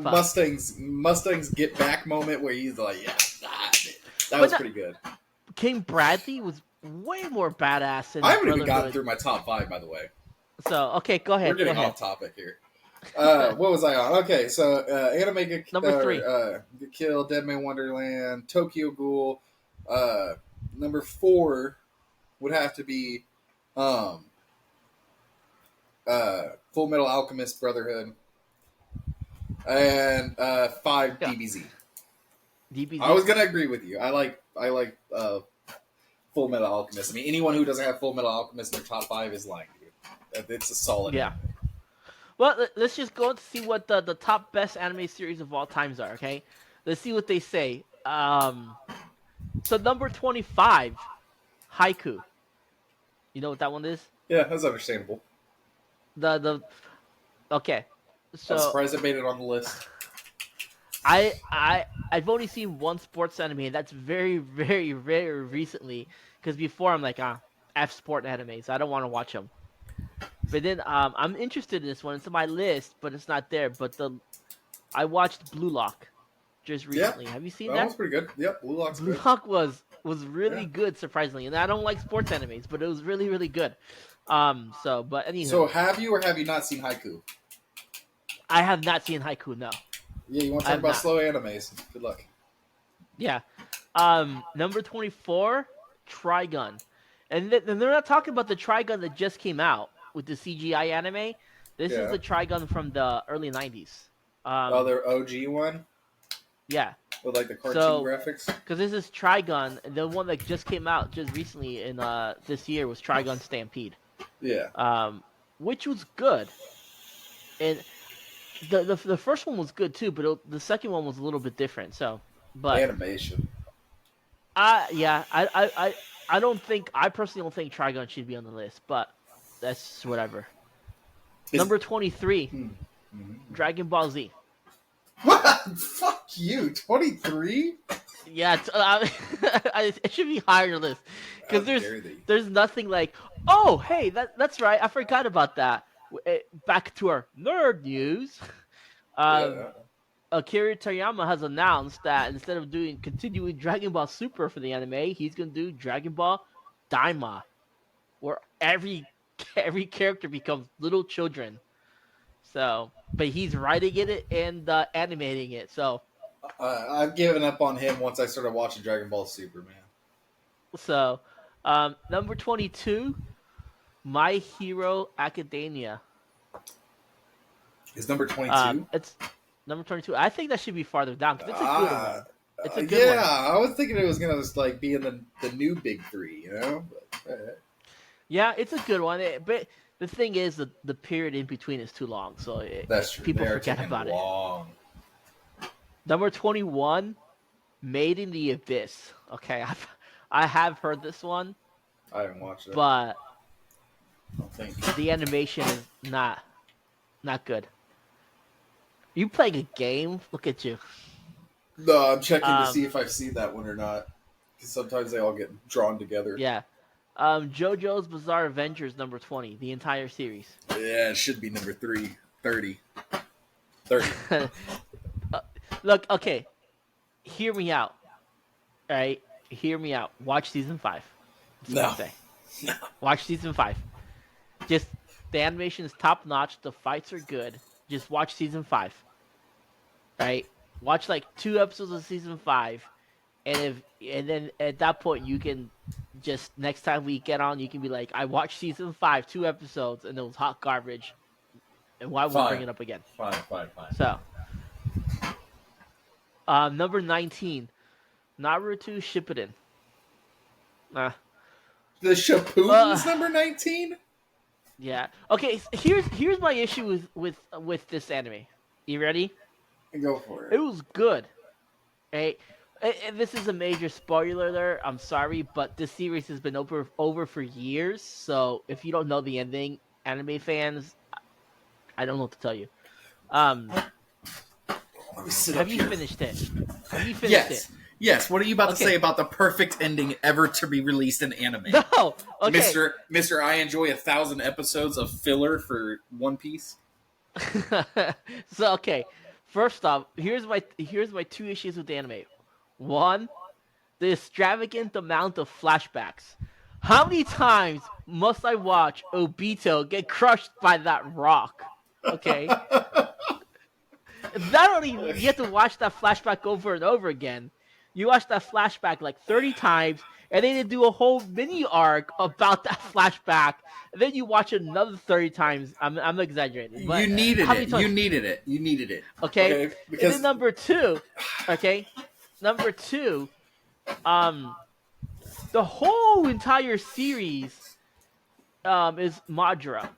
Mustang's get back moment where he's like, yeah, that
But
was
no-
pretty good.
King Bradley was way more badass in
I haven't
Brotherhood.
even gotten through my top 5, by the way.
So okay, go ahead.
We're getting
go ahead.
off topic here. What was I on? Okay, so anime get
Number 3.
Get Killed, Dead Man Wonderland, Tokyo Ghoul. Number 4 would have to be Full Metal Alchemist Brotherhood, and 5
Yeah.
DBZ.
DBZ.
I was gonna agree with you. I like Full Metal Alchemist. I mean, anyone who doesn't have Full Metal Alchemist in their top 5 is lying to you. It's a solid.
Yeah. Well, let's just go and see what the top best anime series of all times are. Okay, let's see what they say. So number 25, Haiku. You know what that one is?
Yeah, that's understandable.
Okay.
I'm
So
surprised I made it on the list.
I've only seen one sports anime, and that's very, very, very recently. Because before I'm like, F sport animes. I don't want to watch them. But then I'm interested in this one. It's on my list, but it's not there. But I watched Blue Lock just recently. Have you seen
That
that?
one's pretty good. Yep, Blue Lock's
Blue
good.
Lock was really good, surprisingly. And I don't like sports animes, but it was really, really good. But anyway,
So have you or have you not seen Haiku?
I have not seen Haiku. No.
Yeah, you want to
I
talk
have
about
not.
slow animes? Good luck.
Yeah. Number 24, Trigun. And they're not talking about the Trigun that just came out with the CGI anime. This is
Yeah.
the Trigun from the early 90s.
Their OG one
Yeah,
with like the cartoon
So-
graphics.
because this is Trigun. And the one that just came out just recently in this year was Trigun Stampede.
Yeah,
Which was good. And the first one was good too, but the second one was a little bit different. So, but
animation.
I personally don't think Trigun should be on the list, but that's whatever.
Is-
Number 23,
Mhm.
Dragon Ball Z.
What? Fuck you. 23?
Yeah, it should be higher on the list because
How dare they?
there's nothing like, oh hey, that's right, I forgot about that. Back to our nerd news.
Yeah.
Akira Toriyama has announced that instead of continuing Dragon Ball Super for the anime, he's gonna do Dragon Ball Daima, where every character becomes little children. So, but he's writing it and animating it. So,
I've given up on him once I started watching Dragon Ball Super, man.
so number 22, My Hero Academia.
Is number 22?
It's number 22. I think that should be farther down because it's a good one. It's a good
yeah,
one.
I was thinking it was gonna just like be in the new big three, you know. But,
Yeah, it's a good one. But the thing is, the period in between is too long, so
that's true.
people
They are
forget
taking
about
long.
it. Number 21, Made in the Abyss. Okay, I have heard this one,
I haven't watched it.
but
I don't think.
the animation is not good. You playing a game? Look at you.
No, I'm checking to see if I've seen that one or not. Because sometimes they all get drawn together.
Yeah. JoJo's Bizarre Adventures number 20, the entire series.
Yeah, it should be number 30. 30.
Look, okay. Hear me out. All right? Hear me out. Watch season 5. That's what
No.
I'm saying.
No.
Watch season 5. Just the animation is top notch. The fights are good. Just watch season 5. Right? Watch like 2 episodes of season 5, and then at that point you can just next time we get on, you can be like, I watched season 5, 2 episodes, and it was hot garbage, and why would we bring it up again?
Fine.
So, number 19, Naruto Shippuden.
The Shippuden number 19?
Yeah. Okay. Here's my issue with this anime. You ready?
Go for
It
it.
was good. Right? And this is a major spoiler there. I'm sorry, but this series has been over for years. So if you don't know the ending, anime fans, I don't know what to tell you.
Let me sit
Have
up
you
here.
finished it? Have you finished
Yes.
it?
Yes. What are you about to
Okay.
say about the perfect ending ever to be released in anime?
No. Okay.
Mister, I enjoy 1,000 episodes of filler for One Piece.
So okay. First off, here's my 2 issues with the anime. One, the extravagant amount of flashbacks. How many times must I watch Obito get crushed by that rock? Okay. Not only you have to watch that flashback over and over again, you watch that flashback like 30 times, and then they do a whole mini arc about that flashback, and then you watch it another 30 times. I'm exaggerating, but
You needed
how many
it.
times?
You needed it. You needed it.
Okay. And
Because
then number 2, okay, number 2, the whole entire series, is Madara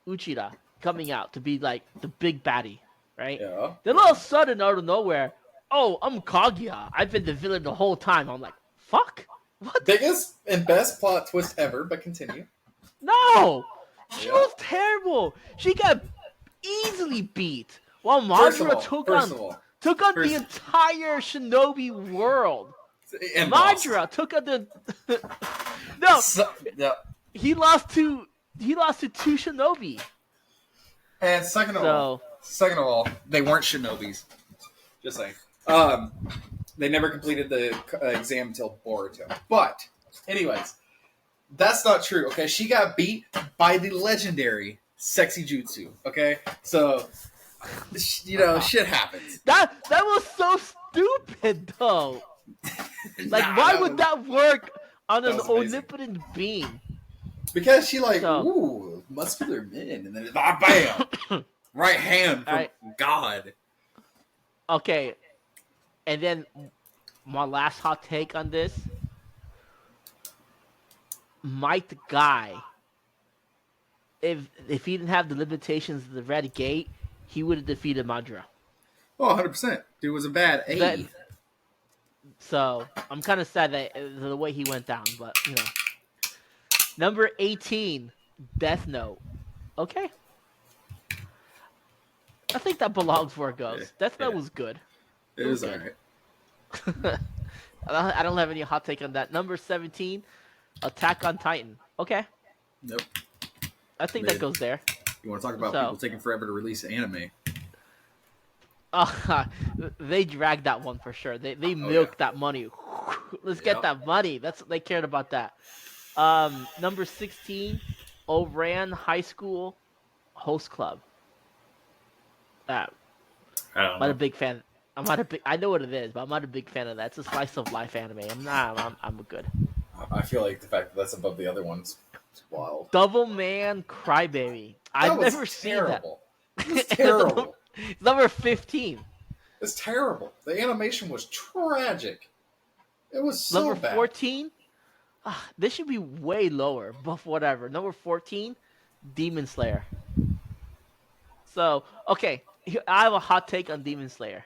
Uchida coming out to be like the big baddie, right?
yeah.
Then all of a sudden, out of nowhere, oh, I'm Kaguya. I've been the villain the whole time. I'm like, fuck? What?
Biggest and best plot twist ever, but continue.
No! She
Yeah.
was terrible. She got easily beat. While
First of
Madara
all,
took
first
on
of all,
the
first-
entire shinobi world.
and lost.
Madara took on the no.
Yeah.
He lost to 2 shinobi.
And second of all, they weren't shinobis. Just saying. They never completed the exam until Boruto. But, anyways, that's not true. Okay, she got beat by the legendary Sexy Jutsu. Okay, so shit happens.
That was so stupid though. Like,
Nah,
why would that work on an
was amazing.
omnipotent being?
Because she
So-
ooh, muscular men, and then bam, right hand from
Alright.
God.
Okay, and then my last hot take on this: Might the Guy, if he didn't have the limitations of the Red Gate, he would have defeated Madara.
Oh, 100%. Dude was a bad A.
That- So I'm kind of sad that the way he went down, but you know. Number 18, Death Note. Okay. I think that belongs where it goes.
Yeah,
Death Note
yeah.
was good.
It was
Okay.
alright.
I don't have any hot take on that. Number 17, Attack on Titan. Okay.
Nope.
I think
Mid.
that goes there.
You want to talk about
So-
people taking forever to release anime?
They dragged that one for sure. They milked that money. Let's get
Yep.
that money. That's they cared about that. Number 16, Oran High School Host Club. Uh,
I don't
I'm not a
know.
big fan. I'm not a big. I know what it is, but I'm not a big fan of that. It's a slice of life anime. I'm not. I'm good.
I feel like the fact that that's above the other ones is wild.
Double Man Crybaby. I've
That was
never seen that.
terrible. It was
it's
terrible.
number 15.
It's terrible. The animation was tragic. It was so
Number
bad.
14. This should be way lower, but whatever. Number 14, Demon Slayer. So, okay, I have a hot take on Demon Slayer.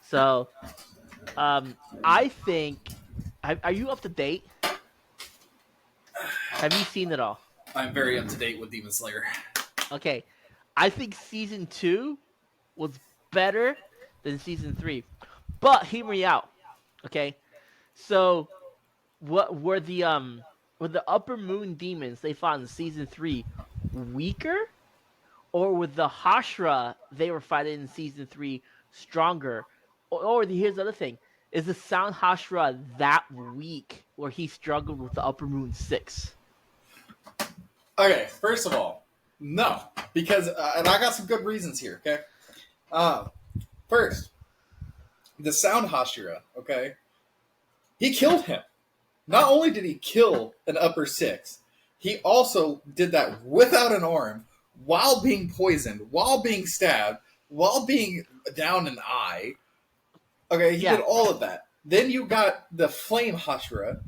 So, I think, are you up to date? Have you seen it all?
I'm very up to date with Demon Slayer.
Okay, I think season 2 was better than season 3, but hear me out. Okay, so what were the Upper Moon demons they fought in season 3 weaker, or with the Hashra they were fighting in season 3 stronger? Or here's the other thing: is the Sound Hashra that weak where he struggled with the Upper Moon 6?
Okay, first of all, no, because and I got some good reasons here. Okay, first, the Sound Hashira. Okay, he killed him. Not only did he kill an upper six, he also did that without an arm, while being poisoned, while being stabbed, while being down an eye. Okay, he
Yeah.
did all of that. Then you got the Flame Hashira,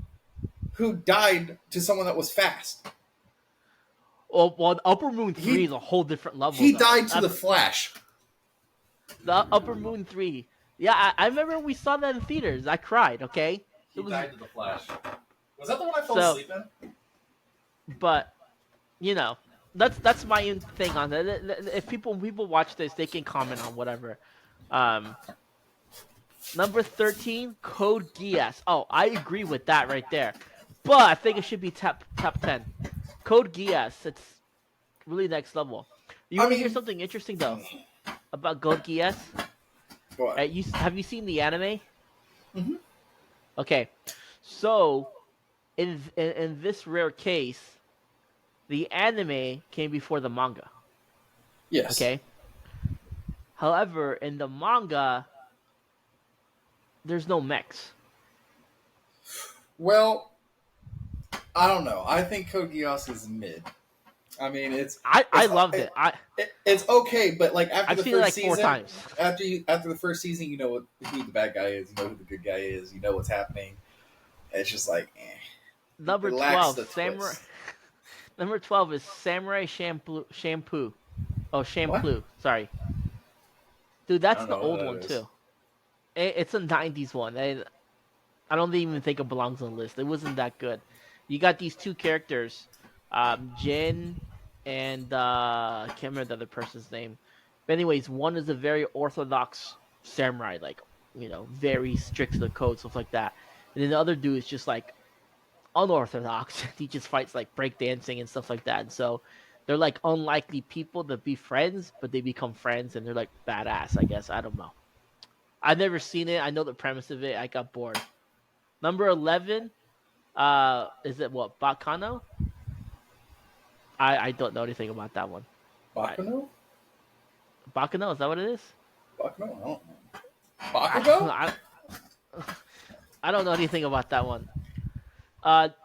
who died to someone that was fast.
Well, the Upper Moon 3 is a whole different level.
He
though.
died to the Flash.
The Upper Moon 3. Yeah, I remember we saw that in theaters. I cried, okay?
He died to the Flash. Was that the one I fell
So-
asleep in?
But, you know, that's my own thing on that. If people watch this, they can comment on whatever. Number 13, Code Geass. Oh, I agree with that right there. But I think it should be top 10. Code Geass, it's really next level. You want to hear something interesting though about Code Geass?
What?
Have you seen the anime?
Mhm.
Okay, so in this rare case, the anime came before the manga.
Yes.
Okay. However, in the manga, there's no mechs.
Well, I don't know. I think Code Geass is mid. I mean,
I loved it.
It's okay, but like after
I've
the
seen it
first
like 4
season,
times.
after the first season, you know who the bad guy is, you know who the good guy is, you know what's happening. It's just like,
Number
It lacks
12,
the
Samurai.
twist.
Number 12 is Samurai Shampoo. Oh, Shampoo. Sorry, dude, that's
I don't
the
know
old
what
one
that
too. It's a '90s one. I don't even think it belongs on the list. It wasn't that good. You got these two characters, Jin and I can't remember the other person's name. But anyways, one is a very orthodox samurai, like very strict to the code, stuff like that. And then the other dude is just like unorthodox. He just fights like breakdancing and stuff like that. And so they're like unlikely people to be friends, but they become friends and they're like badass, I guess. I don't know. I've never seen it. I know the premise of it. I got bored. Number 11, is it what, Bakano? I don't know anything about that one.
Bakuno?
Bakano, is that what it is?
Bakuno? I don't know. Bakugo?
I don't know anything about that one.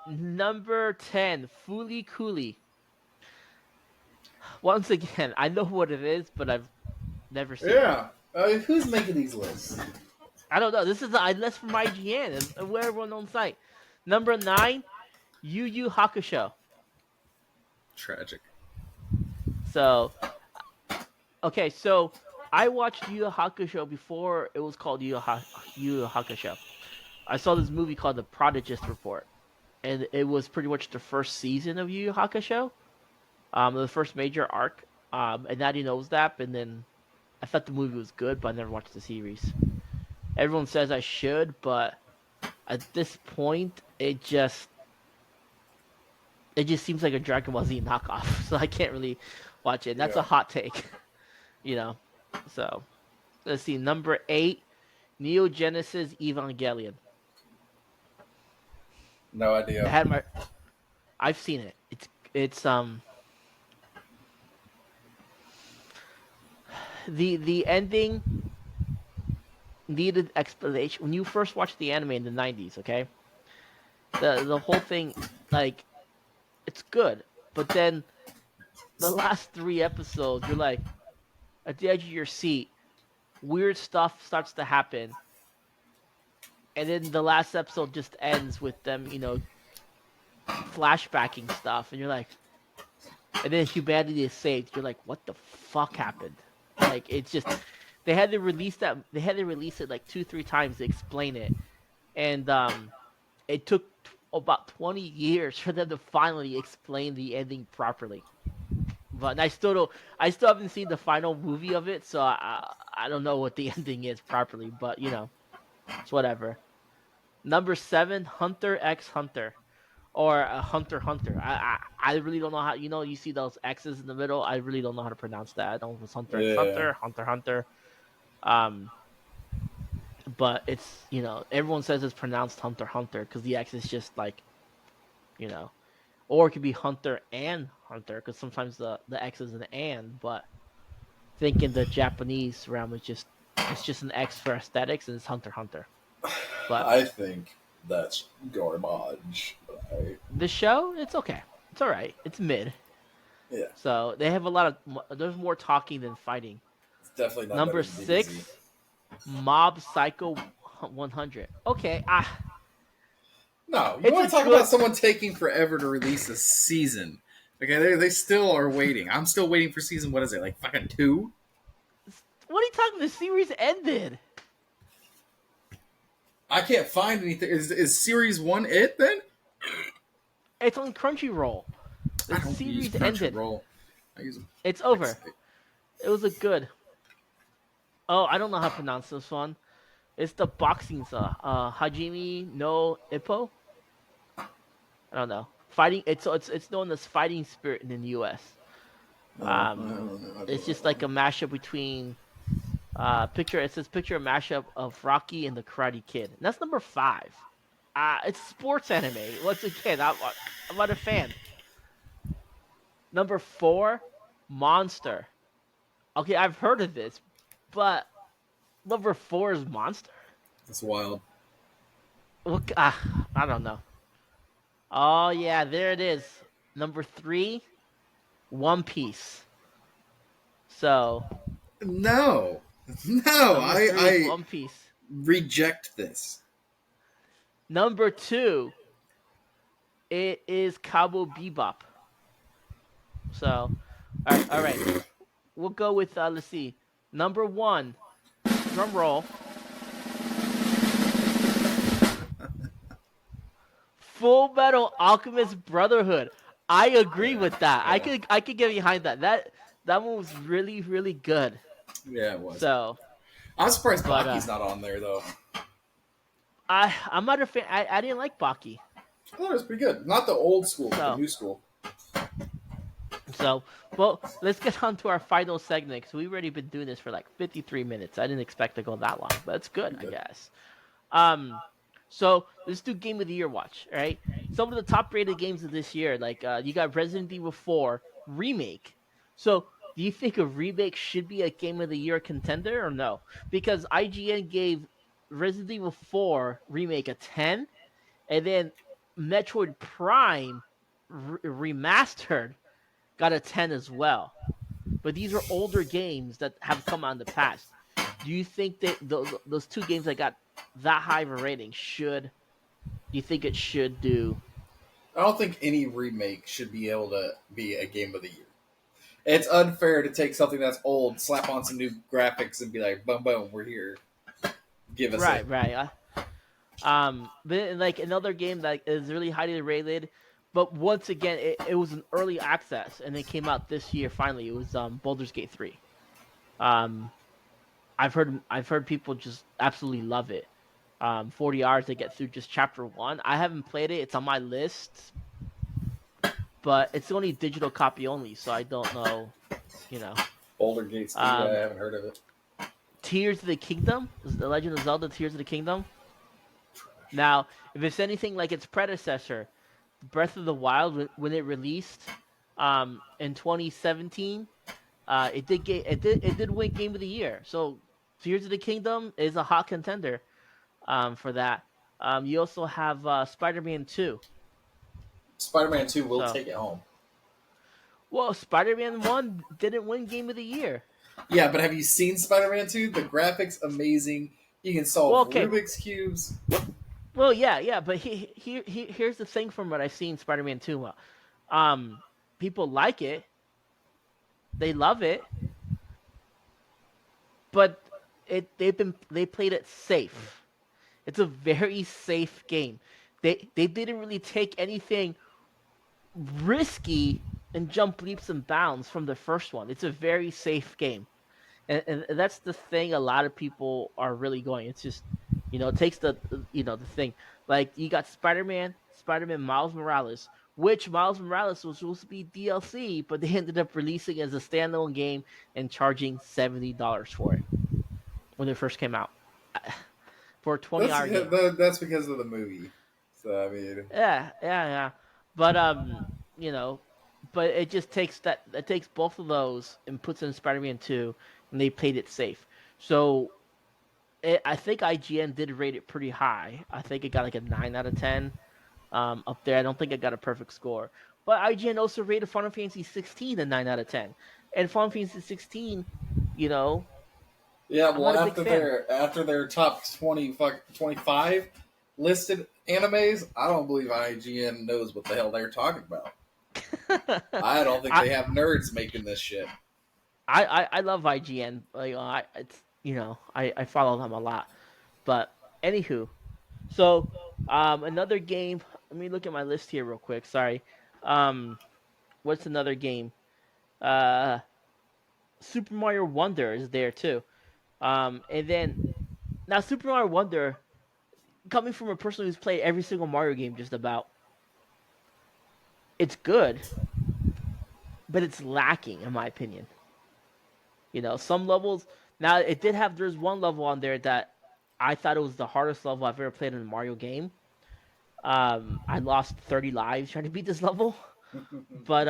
Number 10, Fooly Cooly. Once again, I know what it is, but I've never seen it.
Yeah. Who's making these lists?
I don't know. This is a list from IGN, a well-known site. Number 9, Yu Yu Hakusho.
Tragic.
So, okay, so I watched Yu Yu Hakusho before it was called Yu Yu Hakusho. I saw this movie called The Prodigist Report, and it was pretty much the first season of Yu Yu Hakusho, the first major arc, and Natty knows that. And then I thought the movie was good, but I never watched the series. Everyone says I should, but at this point, it just seems like a Dragon Ball Z knockoff, so I can't really watch it. And that's a hot take, So, let's see. Number 8, Neo Genesis Evangelion.
No idea.
I've seen it. the ending needed explanation. When you first watched the anime in the 90s, okay, the whole thing, like, it's good, but then the last 3 episodes, you're like at the edge of your seat. Weird stuff starts to happen, and then the last episode just ends with them, flashbacking stuff, and you're like, and then humanity is saved. You're like, what the fuck happened? Like, it's just they had to release that. They had to release it like 2-3 times to explain it, and it took about 20 years for them to finally explain the ending properly. But I still don't. I still haven't seen the final movie of it, so I don't know what the ending is properly. But it's whatever. Number 7, Hunter x Hunter, or Hunter x Hunter. I really don't know how. You see those X's in the middle. I really don't know how to pronounce that. I don't know if it's Hunter x
Yeah.
Hunter, Hunter x Hunter. Um, but it's everyone says it's pronounced Hunter x Hunter because the X is just like you know, or it could be Hunter and Hunter because sometimes the X is an and. But I think in the Japanese realm, it's just an X for aesthetics and it's Hunter x Hunter. But
I think that's garbage.
the show, it's okay. It's all right. It's mid.
Yeah,
So they have a lot of. There's more talking than fighting.
it's definitely not
Number
better than DBZ.
6, Mob Psycho 100. Okay,
No, you
it's
want
a
to talk
good.
about someone taking forever to release a season? Okay, they still are waiting. I'm still waiting for season. What is it, like fucking 2?
What are you talking? The series ended.
I can't find anything. Is series 1 it then?
It's on Crunchyroll. The
I don't use
series ended.
Crunchyroll. I use them.
It's over. It was a good. Oh, I don't know how to pronounce this one. It's the boxing Hajime no Ippo. I don't know. Fighting. It's known as Fighting Spirit in the U.S. It's just like a mashup between picture. It says picture a mashup of Rocky and the Karate Kid. And that's number 5. It's sports anime. Once again, I'm not a fan. Number 4, Monster. Okay, I've heard of this, but number 4 is Monster.
That's wild.
Look, I don't know. Oh yeah, there it is. Number 3, One Piece. So
No,
number 3 is
I
One Piece.
reject this.
Number 2, it is Cowboy Bebop. So, all right. We'll go with let's see. Number 1, drum roll. Full Metal Alchemist Brotherhood. I agree with that.
Yeah.
I could get behind that. That one was really really good.
Yeah, it was.
So
I'm surprised
but,
Baki's not on there though.
I'm not a fan. I didn't like Baki.
I thought it was pretty good. Not the old school, but
No.
the new school.
So, well, let's get on to our final segment because we've already been doing this for like 53 minutes. I didn't expect to go that long, but it's good, I guess. So let's do Game of the Year watch, right? Some of the top rated games of this year, like you got Resident Evil 4 remake. So do you think a remake should be a Game of the Year contender or no? Because IGN gave Resident Evil 4 remake a 10, and then Metroid Prime remastered got a 10 as well. But these are older games that have come out in the past. Do you think that those 2 games that got that high of a rating do you think it should do?
I don't think any remake should be able to be a game of the year. It's unfair to take something that's old, slap on some new graphics, and be like, boom, boom, we're here. Give us it.
Right. But like another game that is really highly rated, but once again, it was an early access, and it came out this year. Finally, it was Baldur's Gate 3. I've heard people just absolutely love it. 40 hours to get through just chapter 1. I haven't played it. It's on my list, but it's only digital copy only, so I don't know.
Boulder Gates 3, I haven't heard of it.
Tears of the Kingdom, The Legend of Zelda: Tears of the Kingdom. Now, if it's anything like its predecessor, Breath of the Wild, when it released in 2017, It did win Game of the Year. So Tears of the Kingdom is a hot contender for that. You also have Spider-Man 2.
Spider-Man 2 will
So
take it home.
well, Spider-Man 1 didn't win Game of the Year.
Yeah, but have you seen Spider-Man 2? The graphics amazing. You can
Well,
solve
okay.
Rubik's cubes.
Well, yeah, but here's the thing from what I've seen Spider-Man 2. Um, People like it, they love it, but they played it safe. It's a very safe game. They didn't really take anything risky and jump leaps and bounds from the first one. It's a very safe game. And that's the thing a lot of people are really going. It's just, it takes the thing. Like you got Spider-Man Miles Morales, which Miles Morales was supposed to be DLC, but they ended up releasing as a standalone game and charging $70 for it when it first came out for a 20-hour game.
That's because of the movie. So I mean,
Yeah. But you know, but it takes both of those and puts in Spider-Man 2, and they played it safe. So I think IGN did rate it pretty high. I think it got like a 9 out of 10 up there. I don't think it got a perfect score. But IGN also rated Final Fantasy 16 a 9 out of 10, and Final Fantasy 16, you know,
yeah.
I'm not
Well,
a big fan.
after their top 25 listed animes, I don't believe IGN knows what the hell they're talking about. I don't think
I,
they have nerds making this shit.
I love IGN. Like I follow them a lot. But anywho, so another game. Let me look at my list here real quick. Sorry. Um, what's another game? Uh, Super Mario Wonder is there too. And then now Super Mario Wonder, coming from a person who's played every single Mario game just about, it's good, but it's lacking in my opinion. Some levels. Now it did have. There's one level on there that I thought it was the hardest level I've ever played in a Mario game. I lost 30 lives trying to beat this level, but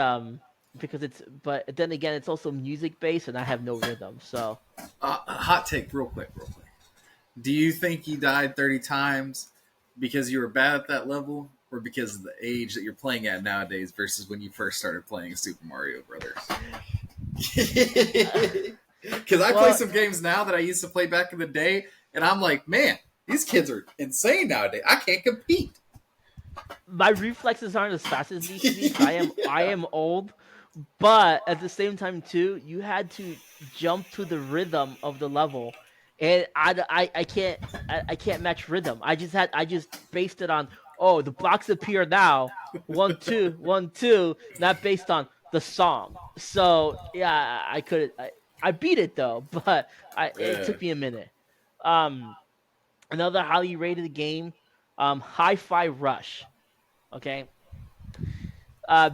but then again, it's also music based, and I have no rhythm. So
Hot take, real quick. Do you think you died 30 times because you were bad at that level, or because of the age that you're playing at nowadays versus when you first started playing Super Mario Brothers? Because I play
well,
some games now that I used to play back in the day, and I'm like, man, these kids are insane nowadays. I can't compete.
my reflexes aren't as fast as these to be. 'Cause I am old, but at the same time too, you had to jump to the rhythm of the level, and I can't match rhythm. I just based it on, oh, the blocks appear now, 1 2 1 2, not based on the song. So yeah, I beat it though, but it
Yeah.
took me a minute. Um, Another highly rated game, Hi-Fi Rush. Okay,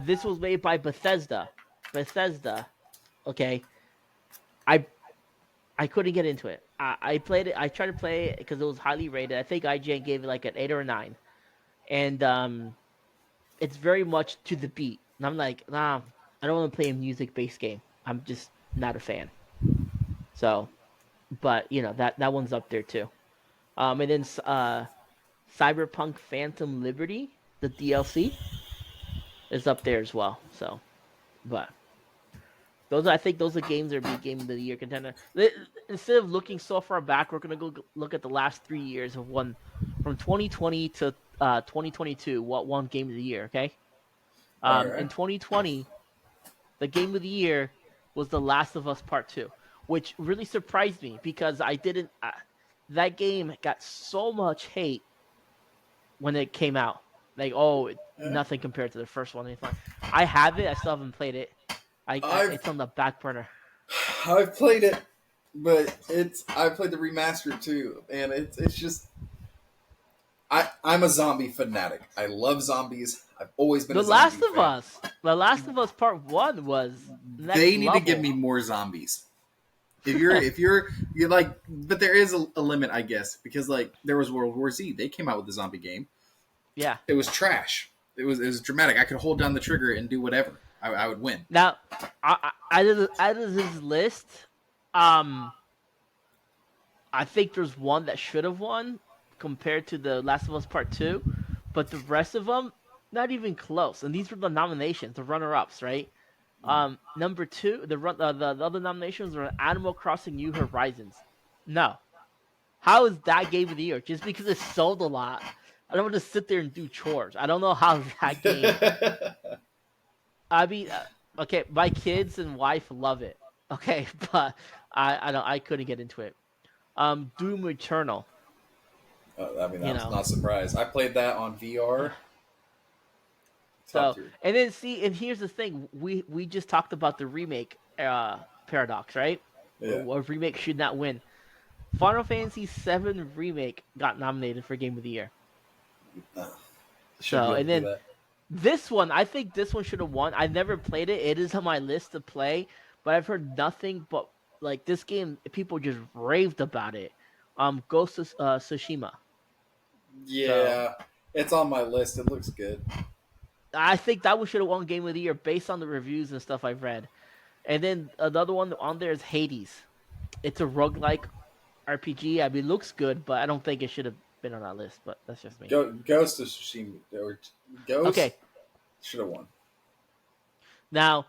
this was made by Bethesda. Bethesda. Okay, I I couldn't get into it. I played it. I tried to play it because it was highly rated. I think IGN gave it like an 8 or 9, and it's very much to the beat. And I'm like, nah, I don't want to play a music-based game. I'm just not a fan. So, but that one's up there too. And then Cyberpunk Phantom Liberty, the DLC, is up there as well. So, but I think those are games that are be game of the year contender. Instead of looking so far back, we're gonna go look at the last 3 years of one, from 2020 to 2022. What won game of the year? Okay.
All
In
right.
2020, the game of the year was The Last of Us Part Two, which really surprised me because I didn't. That game got so much hate when it came out. Like, oh,
Yeah.
nothing compared to the first one. I have it. I still haven't played it.
I've
It's on the back burner.
I've played it, but I played the remaster too, and it's just I'm a zombie fanatic. I love zombies. I've always been a
The
zombie
Last of
fan.
Us. The Last of Us Part One was next
They need to give
level.
me more zombies. You're like, but there is a limit, I guess, because like there was World War Z. They came out with a zombie game.
Yeah.
It was trash. It was dramatic. I could hold down the trigger and do whatever. I would win.
Now, out of this list, um, I think there's one that should have won compared to the Last of Us Part Two, but the rest of them not even close. And these were the nominations, the runner-ups, right? Number two, the other nominations were Animal Crossing: New Horizons. No, how is that game of the year? Just because it sold a lot, I don't want to sit there and do chores. I don't know how that game. I mean, okay, my kids and wife love it. Okay, but I don't. I couldn't get into it. Doom Eternal.
I mean,
You
I'm
know,
not surprised. I played that on VR. Top
so
tier.
and then see, and here's the thing: we just talked about the remake paradox, right?
Yeah.
A remake should not win. Final Fantasy VII remake got nominated for Game of the Year.
Should be
So
able
and
to do
then
that.
this one, I think this one should have won. I never played it. It is on my list to play, but I've heard nothing but like this game. People just raved about it. Ghost of Tsushima. So
Yeah, it's on my list. It looks good.
I think that one should have won Game of the Year based on the reviews and stuff I've read. And then another one on there is Hades. It's a roguelike RPG. I mean, it looks good, but I don't think it should have been on that list. But that's just me.
Ghost of Tsushima or Ghost
Okay,
should have won.
now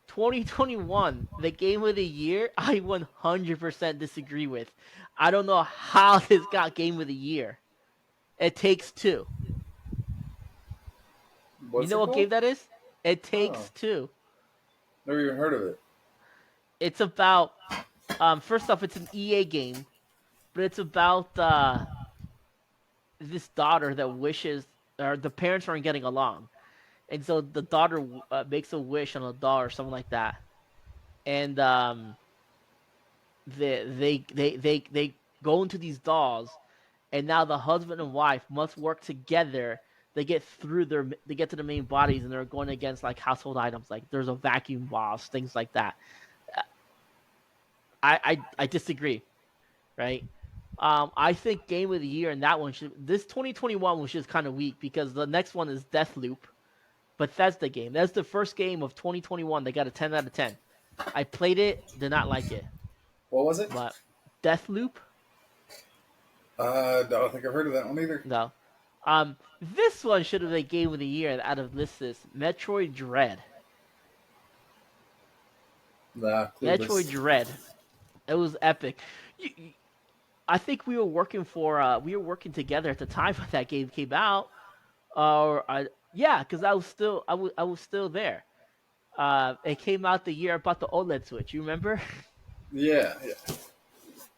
2021, the Game of the Year, I 100% disagree with. I don't know how this got Game of the Year. It Takes Two. You
What's
know
it
what
called?
game that is? It
Oh,
Takes Two.
never even heard of it.
It's about first off, it's an EA game, but it's about this daughter that wishes, or the parents aren't getting along, and so the daughter makes a wish on a doll or something like that, and they go into these dolls, and now the husband and wife must work together. They get to the main bodies, and they're going against like household items, like there's a vacuum boss, things like that. I disagree, right? I think Game of the Year and that one should. This 2021 was just kind of weak because the next one is Deathloop, Bethesda game. That's the first game of 2021. They got a 10 out of 10. I played it, did not like it,
What was it?
but Deathloop,
I don't think I've heard of that one either.
no. This one should have been Game of the Year out of this Metroid Dread.
Nah,
Metroid
clueless.
Dread. It was epic. I think we were working together at the time when that game came out. Yeah, because I was still there. It came out the year about the OLED Switch. You remember?
Yeah, yeah,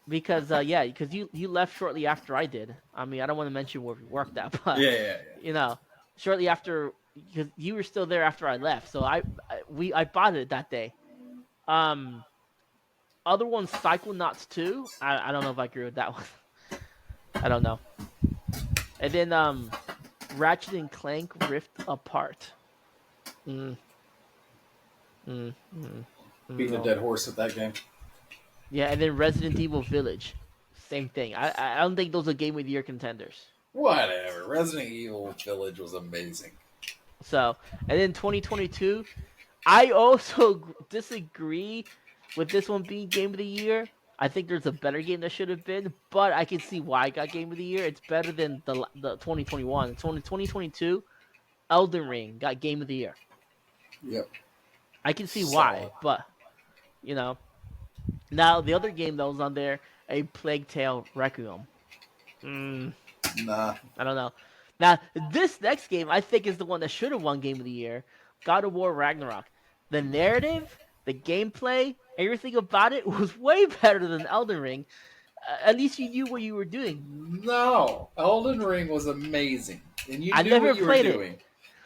Because because you left shortly after I did. I mean, I don't want to mention where we worked at, but
yeah, yeah,
you know, shortly after, because you were still there after I left. So I bought it that day. Um, Other ones, Psychonauts 2. I don't know if I agree with that one. I don't know. And then Ratchet and Clank Rift Apart. Mm, mm, mm,
Beating a
no.
dead horse with that game.
Yeah, and then Resident Evil Village. Same thing. I don't think those are Game of the Year contenders.
Whatever. Resident Evil Village was amazing.
So, and then 2022, I also disagree with this one being Game of the Year. I think there's a better game that should have been, but I can see why I got Game of the Year. It's better than the 2021. It's only 2022. Elden Ring got Game of the Year.
Yep.
I can see why,
Solid.
but you know. Now the other game that was on there, A Plague Tale Requiem. Mm,
Nah.
I don't know. Now this next game I think is the one that should have won Game of the Year. God of War Ragnarok. The narrative, the gameplay, everything about it was way better than Elden Ring. At least you knew what you were doing.
No. Elden Ring was amazing. And you
I
knew
never
what you were
played it.
doing.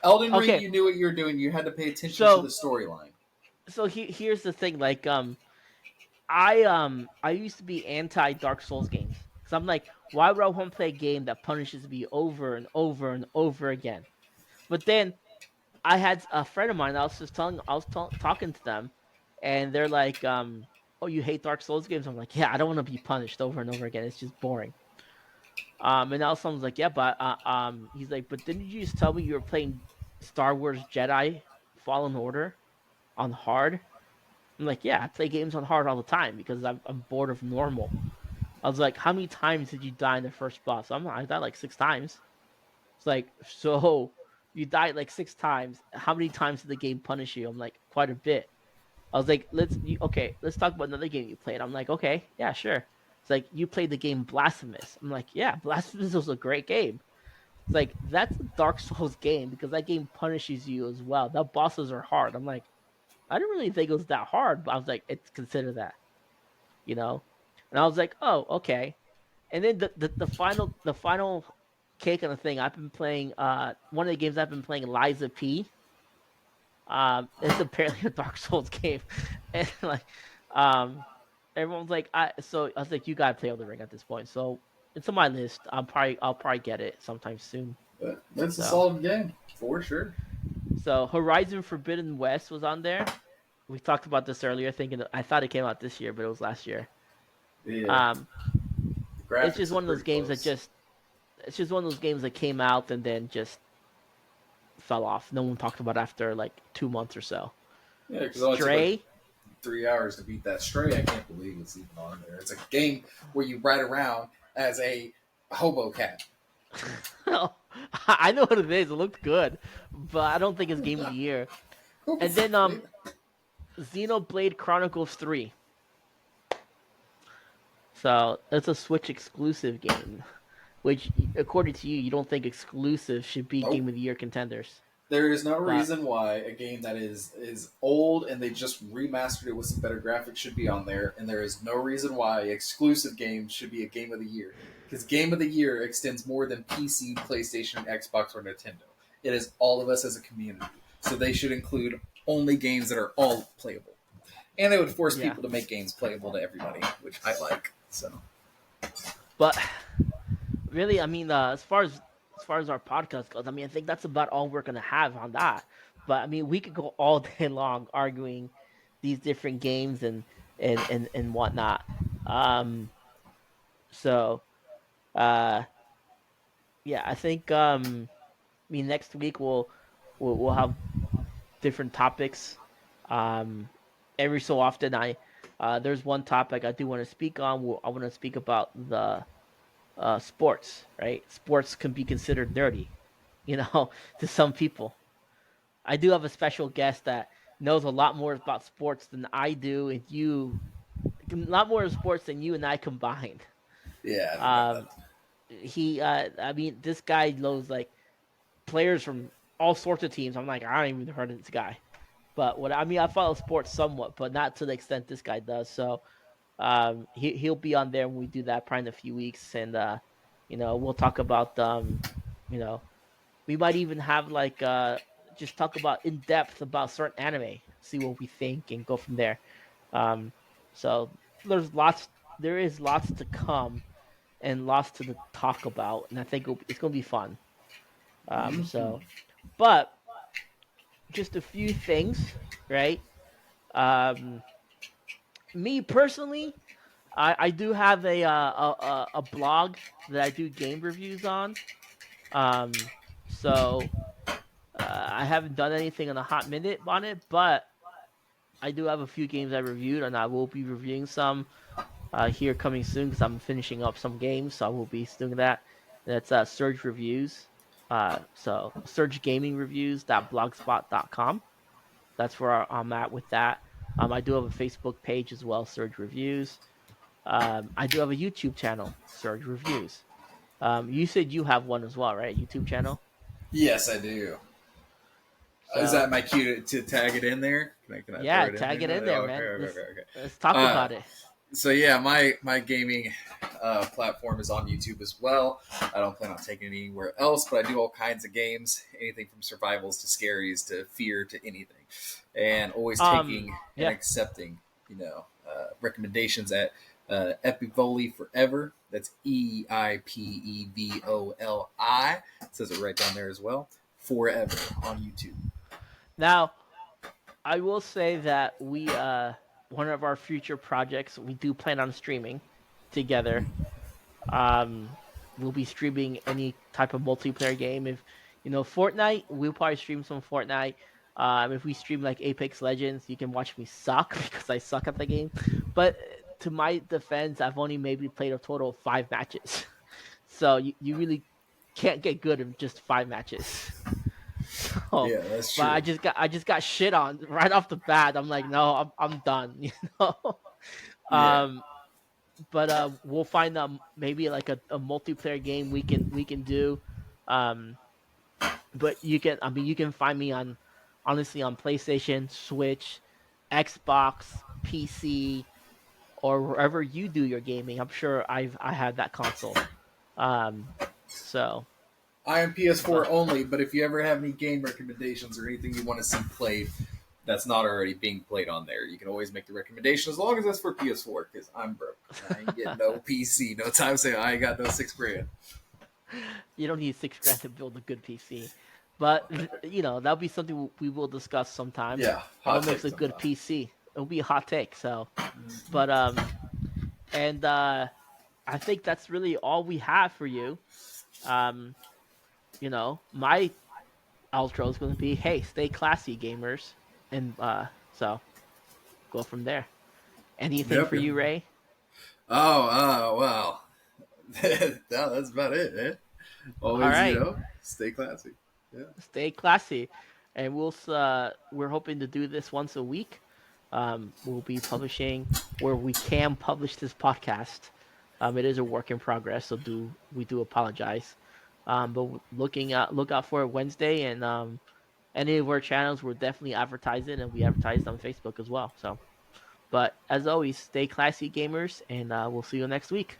Elden Ring,
Okay,
you knew what you were doing. You had to pay attention to
so
the storyline.
here's the thing. Like I used to be anti Dark Souls games. So I'm like, why would I want to play a game that punishes me over and over and over again? But then I had a friend of mine. I was talking to them, and they're like, "Oh, you hate Dark Souls games?" I'm like, "Yeah, I don't want to be punished over and over again. It's just boring." And now someone's like, "Yeah, but he's like, but didn't you just tell me you were playing Star Wars Jedi Fallen Order?" on hard. I'm like, yeah, I play games on hard all the time because I'm bored of normal. I was like, how many times did you die in the first boss? I died like 6 times. It's like, so you died like 6 times. How many times did the game punish you? I'm like, quite a bit. I was like, okay, let's talk about another game you played. I'm like, okay, yeah, sure. It's like you played the game Blasphemous. I'm like, yeah, Blasphemous was a great game. It's like that's a Dark Souls game because that game punishes you as well. That bosses are hard. I'm like, I didn't really think it was that hard, but I was like, it's considered that, you know. And I was like, oh, okay. And then the final cake on the thing. I've been playing one of the games I've been playing, Liza P. It's apparently a Dark Souls game, and like, um, everyone's like, I was like, you gotta play Elden Ring at this point. So it's on my list. I'll probably get it sometime soon.
But that's a
So
solid game for sure.
Horizon Forbidden West was on there. We talked about this earlier, thinking I thought it came out this year, but it was last year.
Yeah,
Um,
the
it's
graphics
just
are
one of those
pretty
games that
close.
just it's just one of those games that came out and then just fell off. No one talked about it after like 2 months or so.
Yeah, because it only took like
Stray.
3 hours to beat that. Stray, I can't believe it's even on there. It's a game where you ride around as a hobo cat.
I know what it is. It looked good, but I don't think it's game of the year.
Who
And
was
then
playing that?
Xenoblade Chronicles 3. So it's a Switch exclusive game, which according to you, you don't think exclusive should be
Nope.
game of the year contenders.
There is no
But
reason why a game that is old and they just remastered it with some better graphics should be on there, and there is no reason why exclusive games should be a game of the year. Because game of the year extends more than PC, PlayStation, Xbox, or Nintendo. It is all of us as a community. So they should include only games that are all playable. And they would force
yeah,
people to make games playable to everybody, which I like. So
but really, I mean, as far as our podcast goes, I mean, I think that's about all we're gonna have on that. But I mean, we could go all day long arguing these different games and whatnot. Um, so uh, yeah, I think I mean next week we'll have different topics. Um, every so often, there's one topic I do want to speak on. I want to speak about the sports. Right, sports can be considered nerdy, you know, to some people. I do have a special guest that knows a lot more about sports than I do, and a lot more sports than you and I combined.
yeah, I know
Um, I mean, this guy knows like players from all sorts of teams. I'm like, I don't even heard of this guy. But what I mean, I follow sports somewhat, but not to the extent this guy does. So he'll be on there when we do that probably in a few weeks, and we'll talk about you know, we might even have like just talk about in depth about certain anime, see what we think, and go from there. Um, so there's lots, there is lots to come and lots to talk about, and I think it's gonna be fun.
that.
So, but just a few things, right? Um, Me personally, I do have a blog that I do game reviews on. Um, so I haven't done anything in a hot minute on it, but I do have a few games I reviewed, and I will be reviewing some here coming soon because I'm finishing up some games, so I will be doing that. That's Surge Reviews. So surgegamingreviews.blogspot.com. That's where I'm at with that. I do have a Facebook page as well, Surge Reviews. I do have a YouTube channel, Surge Reviews. You said you have one as well, right? YouTube channel.
Yes, I do. Is
So
that my cue to tag it in there? Can I throw
yeah,
it in
tag
there?
it in
Oh,
there,
okay,
man.
okay,
Let's
okay, okay.
let's talk
Uh,
about it.
so yeah, my gaming platform is on YouTube as well. I don't plan on taking it anywhere else, but I do all kinds of games, anything from survivals to scaries to fear to anything, and always taking and
Yeah.
accepting, recommendations at Epivoli Forever. That's EIPEVOLI. It says it right down there as well. Forever on YouTube.
Now, I will say that we one of our future projects we do plan on streaming together. Um, we'll be streaming any type of multiplayer game. If Fortnite, we'll probably stream some Fortnite. If we stream like Apex Legends, you can watch me suck because I suck at the game. But to my defense, I've only maybe played a total of 5 matches. So you really can't get good in just 5 matches. So,
Yeah, that's
but
true.
I just got shit on right off the bat. I'm like, no, I'm done. Know.
Yeah.
Um, but we'll find maybe like a multiplayer game we can do. Um, but you can find me on honestly on PlayStation, Switch, Xbox, PC, or wherever you do your gaming. I'm sure I have that console. Um, so,
I am PS4
but
only, but if you ever have any game recommendations or anything you want to see played that's not already being played on there, you can always make the recommendation as long as that's for PS4 because I'm broke. I ain't getting no PC. No time saying I ain't got no $6,000.
you don't need 6 grand to build a good PC. But that'll be something we will discuss sometime.
Yeah,
What
hot
makes
take
a good
sometime.
PC? It'll be a hot take. So,
Mhm.
but and I think that's really all we have for you. Um, my outro is going to be, hey, stay classy, gamers, and so go from there. Anything
Yep.
for
Yep.
you, Ray?
Wow. No, that's about it, man.
All
Always,
right,
stay classy. Yeah.
stay classy, and we're hoping to do this once a week. We'll be publishing where we can publish this podcast. It is a work in progress, so we do apologize. But look out for it Wednesday, and any of our channels we're definitely advertising, and we advertise on Facebook as well. So, but as always, stay classy, gamers, and we'll see you next week.